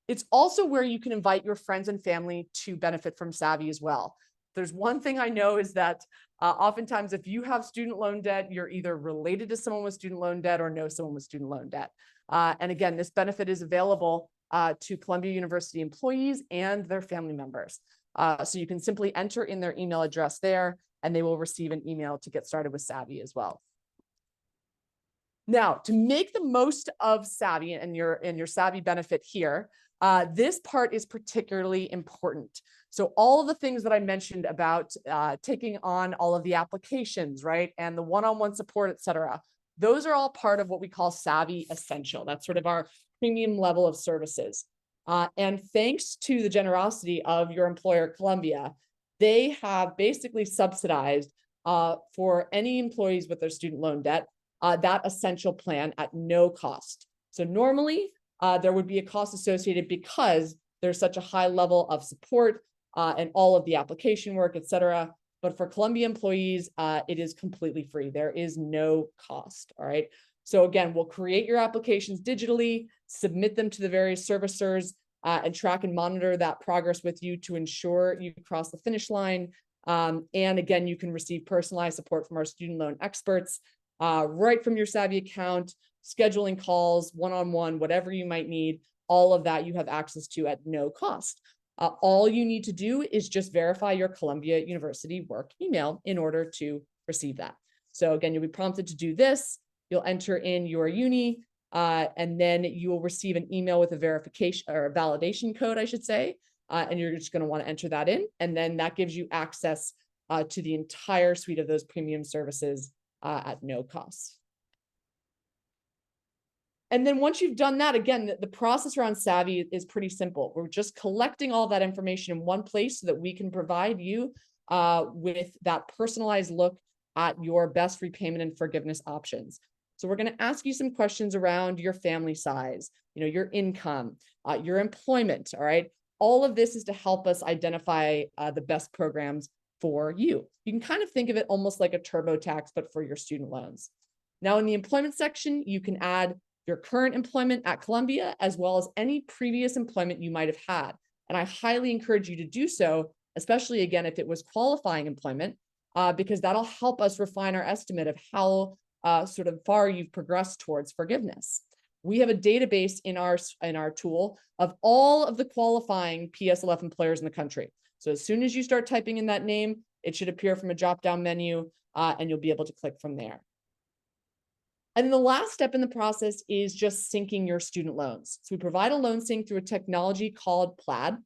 It's also where you can invite your friends and family to benefit from Savi as well. There's one thing I know is that oftentimes if you have student loan debt, you're either related to someone with student loan debt or know someone with student loan debt. And again, this benefit is available to Columbia University employees and their family members. So you can simply enter in their email address there, and they will receive an email to get started with Savi as well. Now, to make the most of Savi and your Savi benefit here, this part is particularly important. So all of the things that I mentioned about taking on all of the applications, right, and the one-on-one support, et cetera, those are all part of what we call Savi Essential. That's sort of our premium level of services. And thanks to the generosity of your employer, Columbia, they have basically subsidized for any employees with their student loan debt, that essential plan at no cost. So normally there would be a cost associated because there's such a high level of support and all of the application work, et cetera. But for Columbia employees, it is completely free. There is no cost, all right? So again, we'll create your applications digitally, submit them to the various servicers, and track and monitor that progress with you to ensure you cross the finish line. And again, you can receive personalized support from our student loan experts right from your Savi account, scheduling calls, one-on-one, whatever you might need, all of that you have access to at no cost. All you need to do is just verify your Columbia University work email in order to receive that. So again, you'll be prompted to do this. You'll enter in your uni, and then you will receive an email with a verification or a validation code, I should say. And you're just going to want to enter that in. And then that gives you access to the entire suite of those premium services at no cost. And then once you've done that, again, the process around Savi is pretty simple. We're just collecting all that information in one place so that we can provide you with that personalized look at your best repayment and forgiveness options. So we're going to ask you some questions around your family size, your income, your employment, all right? All of this is to help us identify the best programs for you. You can kind of think of it almost like a TurboTax, but for your student loans. Now in the employment section, you can add your current employment at Columbia, as well as any previous employment you might have had. And I highly encourage you to do so, especially again, if it was qualifying employment, because that'll help us refine our estimate of how sort of far you've progressed towards forgiveness. We have a database in our tool of all of the qualifying PSLF employers in the country. So as soon as you start typing in that name, it should appear from a drop-down menu, and you'll be able to click from there. And the last step in the process is just syncing your student loans. So we provide a loan sync through a technology called Plaid.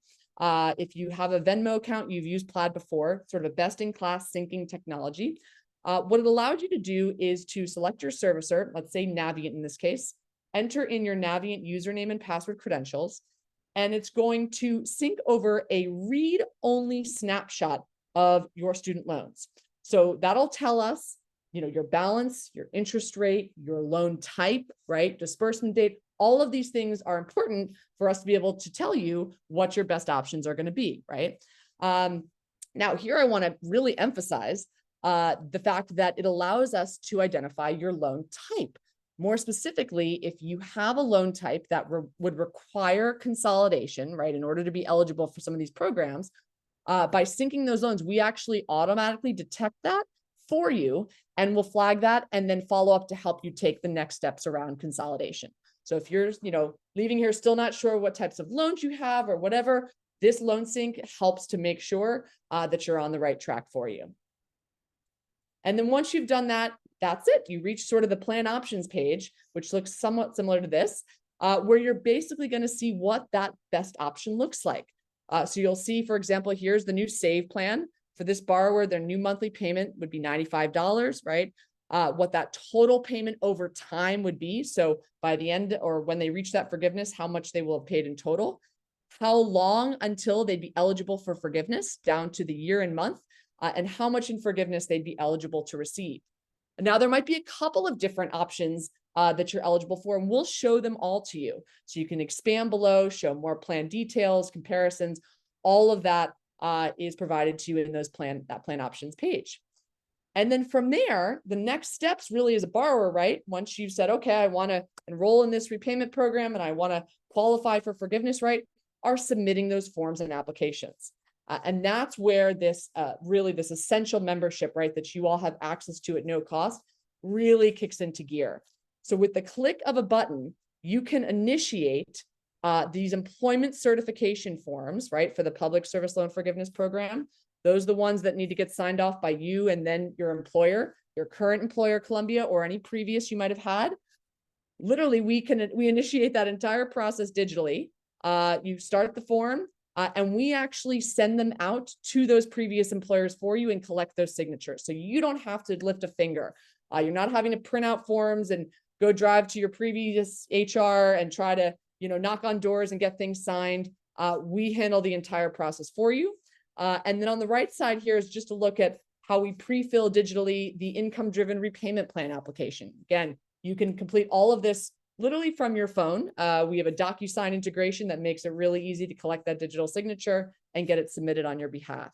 If you have a Venmo account, you've used Plaid before, sort of a best-in-class syncing technology. What it allowed you to do is to select your servicer, let's say Navient in this case, enter in your Navient username and password credentials, and it's going to sync over a read-only snapshot of your student loans. So that'll tell us your balance, your interest rate, your loan type, right? Disbursement date, all of these things are important for us to be able to tell you what your best options are going to be, right? Now here I want to really emphasize the fact that it allows us to identify your loan type. More specifically, if you have a loan type that would require consolidation, right, in order to be eligible for some of these programs, by syncing those loans, we actually automatically detect that for you, and we'll flag that and then follow up to help you take the next steps around consolidation. So if you're, leaving here still not sure what types of loans you have or whatever, this loan sync helps to make sure that you're on the right track for you. And then once you've done that, that's it. You reach sort of the plan options page, which looks somewhat similar to this, where you're basically going to see what that best option looks like. So you'll see, for example, here's the new save plan. For this borrower, their new monthly payment would be $95, right? What that total payment over time would be. So by the end or when they reach that forgiveness, how much they will have paid in total, how long until they'd be eligible for forgiveness down to the year and month, and how much in forgiveness they'd be eligible to receive. Now, there might be a couple of different options that you're eligible for, and we'll show them all to you. So you can expand below, show more plan details, comparisons, all of that is provided to you in that plan options page. And then from there, the next steps really as a borrower, right? Once you've said, okay, I want to enroll in this repayment program and I want to qualify for forgiveness, right? Are submitting those forms and applications. And that's where this really this essential membership, right, that you all have access to at no cost really kicks into gear. So with the click of a button, you can initiate these employment certification forms, right, for the Public Service Loan Forgiveness Program. Those are the ones that need to get signed off by you and then your employer, your current employer, Columbia, or any previous you might have had. Literally, we initiate that entire process digitally. You start the form, and we actually send them out to those previous employers for you and collect those signatures. So you don't have to lift a finger. You're not having to print out forms and go drive to your previous HR and try to, knock on doors and get things signed. We handle the entire process for you. And then on the right side here is just a look at how we pre-fill digitally the income-driven repayment plan application. Again, you can complete all of this literally from your phone. We have a DocuSign integration that makes it really easy to collect that digital signature and get it submitted on your behalf.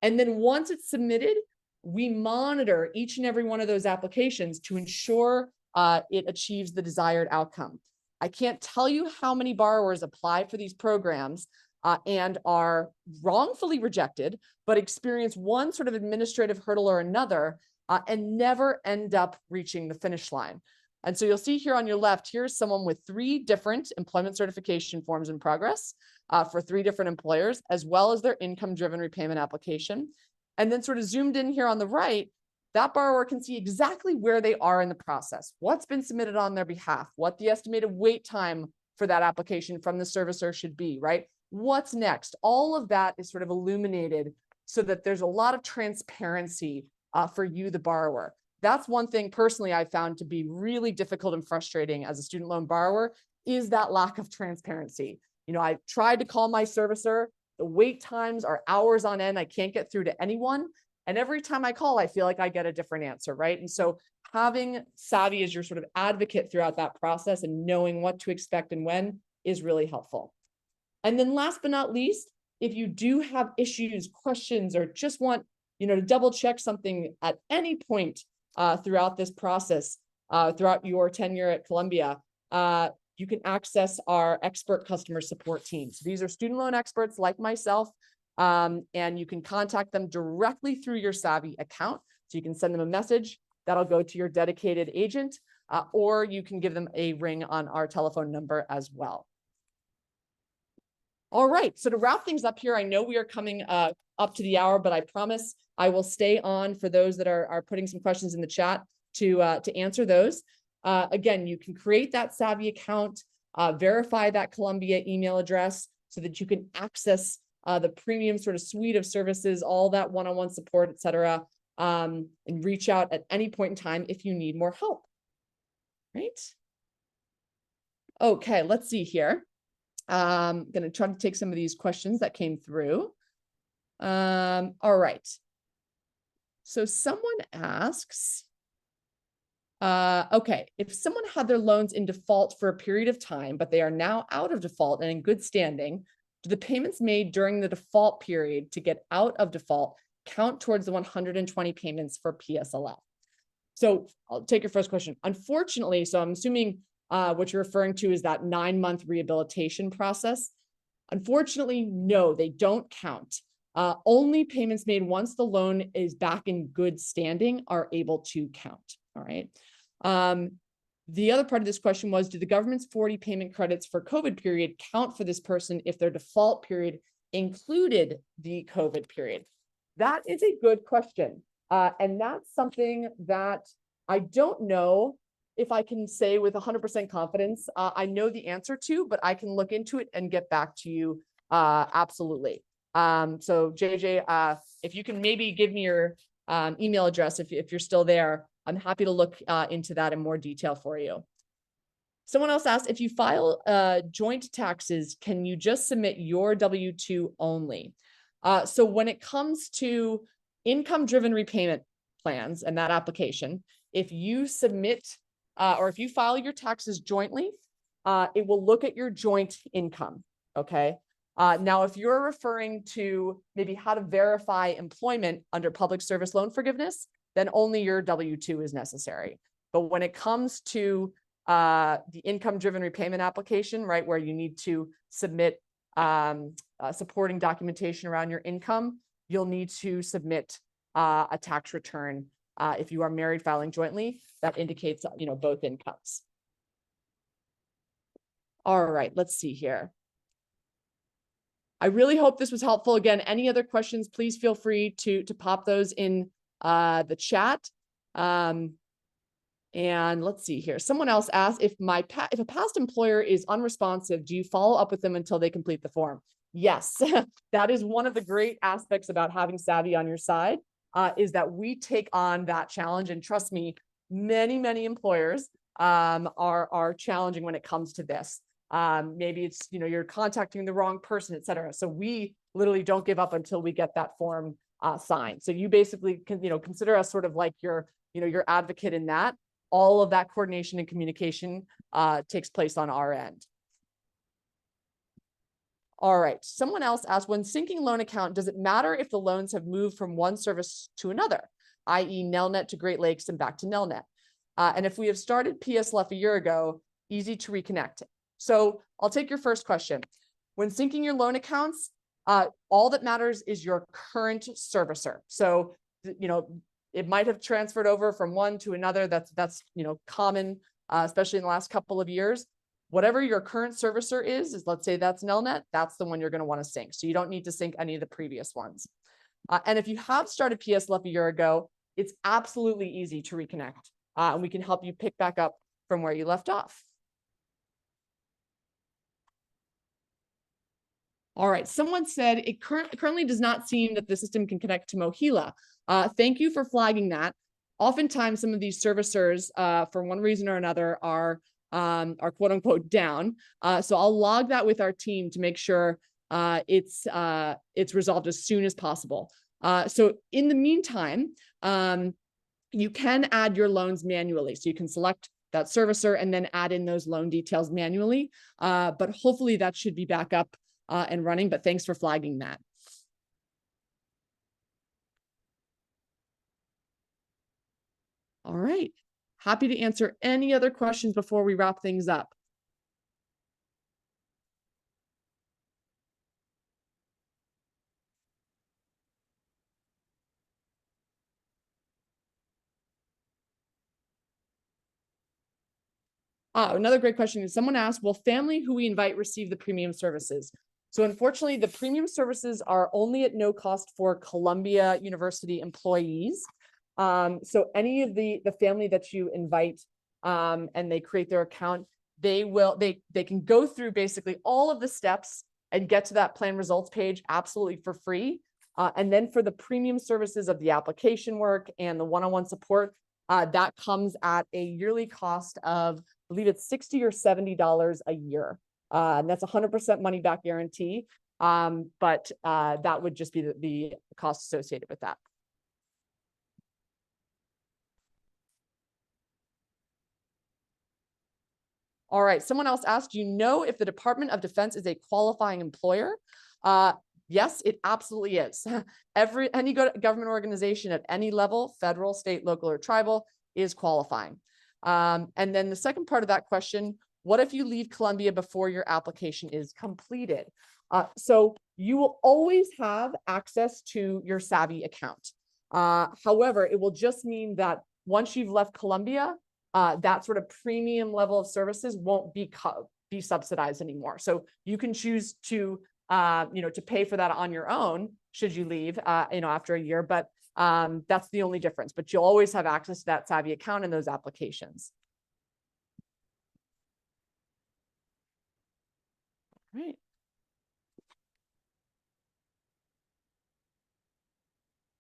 And then once it's submitted, we monitor each and every one of those applications to ensure it achieves the desired outcome. I can't tell you how many borrowers apply for these programs and are wrongfully rejected, but experience one sort of administrative hurdle or another and never end up reaching the finish line. And so you'll see here on your left, here's someone with 3 different employment certification forms in progress for 3 different employers, as well as their income-driven repayment application. And then sort of zoomed in here on the right, that borrower can see exactly where they are in the process, what's been submitted on their behalf, what the estimated wait time for that application from the servicer should be, right? What's next? All of that is sort of illuminated so that there's a lot of transparency for you, the borrower. That's one thing personally I found to be really difficult and frustrating as a student loan borrower is that lack of transparency. I tried to call my servicer. The wait times are hours on end. I can't get through to anyone. And every time I call, I feel like I get a different answer, right? And so having Savi as your sort of advocate throughout that process and knowing what to expect and when is really helpful. And then last but not least, if you do have issues, questions, or just want, to double check something at any point throughout this process, throughout your tenure at Columbia, you can access our expert customer support team. So these are student loan experts like myself, and you can contact them directly through your Savi account. So you can send them a message that'll go to your dedicated agent, or you can give them a ring on our telephone number as well. All right, so to wrap things up here, I know we are coming up to the hour, but I promise I will stay on for those that are putting some questions in the chat to answer those. Again, you can create that Savi account, verify that Columbia email address so that you can access the premium sort of suite of services, all that one-on-one support, et cetera, and reach out at any point in time if you need more help, right? Okay, let's see here. I'm going to try to take some of these questions that came through. All right. So someone asks, okay, if someone had their loans in default for a period of time, but they are now out of default and in good standing, do the payments made during the default period to get out of default count towards the 120 payments for PSLF? So I'll take your first question. Unfortunately, so I'm assuming what you're referring to is that 9-month rehabilitation process. Unfortunately, no, they don't count. Only payments made once the loan is back in good standing are able to count. All right. The other part of this question was, do the government's 40 payment credits for COVID period count for this person if their default period included the COVID period? That is a good question. And that's something that I don't know if I can say with 100% confidence. I know the answer to, but I can look into it and get back to you. Absolutely. So JJ, if you can maybe give me your email address, if you're still there, I'm happy to look into that in more detail for you. Someone else asked, if you file joint taxes, can you just submit your W-2 only? So when it comes to income-driven repayment plans and that application, if you submit or if you file your taxes jointly, it will look at your joint income, okay? Now, if you're referring to maybe how to verify employment under public service loan forgiveness, then only your W-2 is necessary. But when it comes to the income-driven repayment application, right, where you need to submit supporting documentation around your income, you'll need to submit a tax return if you are married filing jointly that indicates, both incomes. All right, let's see here. I really hope this was helpful. Again, any other questions, please feel free to pop those in the chat. And let's see here. Someone else asked, if a past employer is unresponsive, do you follow up with them until they complete the form? Yes, that is one of the great aspects about having Savi on your side, is that we take on that challenge. And trust me, many employers are challenging when it comes to this. Maybe it's, you're contacting the wrong person, et cetera. So we literally don't give up until we get that form signed. So you basically can, consider us sort of like your advocate in that. All of that coordination and communication takes place on our end. All right, someone else asked, when syncing loan account, does it matter if the loans have moved from one service to another, i.e. Nelnet to Great Lakes and back to Nelnet? And if we have started PSLF a year ago, easy to reconnect. So I'll take your first question. When syncing your loan accounts, all that matters is your current servicer. So, it might have transferred over from one to another. That's common, especially in the last couple of years. Whatever your current servicer is let's say that's Nelnet, that's the one you're going to want to sync. So you don't need to sync any of the previous ones. And if you have started PSLF a year ago, it's absolutely easy to reconnect. And we can help you pick back up from where you left off. All right, someone said it currently does not seem that the system can connect to Mohila. Thank you for flagging that. Oftentimes, some of these servicers, for one reason or another, are quote unquote down. So I'll log that with our team to make sure it's resolved as soon as possible. So in the meantime, you can add your loans manually. So you can select that servicer and then add in those loan details manually. But hopefully that should be back up and running, but thanks for flagging that. All right, happy to answer any other questions before we wrap things up. Another great question is someone asked, will family who we invite receive the premium services? So unfortunately, the premium services are only at no cost for Columbia University employees. So any of the family that you invite and they create their account, they can go through basically all of the steps and get to that plan results page absolutely for free. And then for the premium services of the application work and the one-on-one support, that comes at a yearly cost of, I believe it's $60 or $70 a year. And that's 100% money back guarantee. But that would just be the cost associated with that. All right, someone else asked, do you know if the Department of Defense is a qualifying employer? Yes, it absolutely is. Any government organization at any level, federal, state, local, or tribal, is qualifying. And then the second part of that question, what if you leave Columbia before your application is completed? So you will always have access to your Savi account. However, it will just mean that once you've left Columbia, that sort of premium level of services won't be subsidized anymore. So you can choose to pay for that on your own should you leave after a year, but that's the only difference. But you'll always have access to that Savi account and those applications. All right.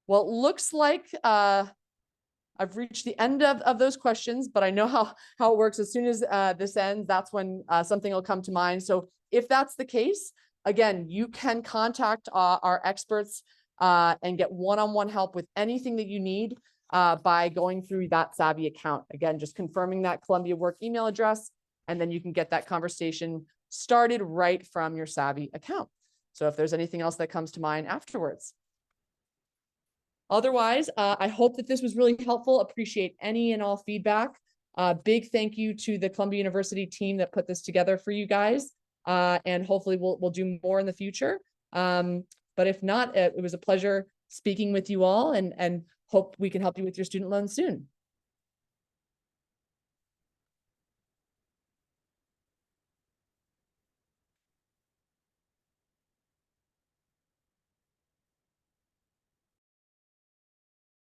Well, it looks like I've reached the end of those questions, but I know how it works. As soon as this ends, that's when something will come to mind. So if that's the case, again, you can contact our experts and get one-on-one help with anything that you need by going through that Savi account. Again, just confirming that Columbia work email address, and then you can get that conversation started right from your Savi account. So if there's anything else that comes to mind afterwards. Otherwise, I hope that this was really helpful. Appreciate any and all feedback. Big thank you to the Columbia University team that put this together for you guys. And hopefully we'll do more in the future. But if not, it was a pleasure speaking with you all, and hope we can help you with your student loans soon.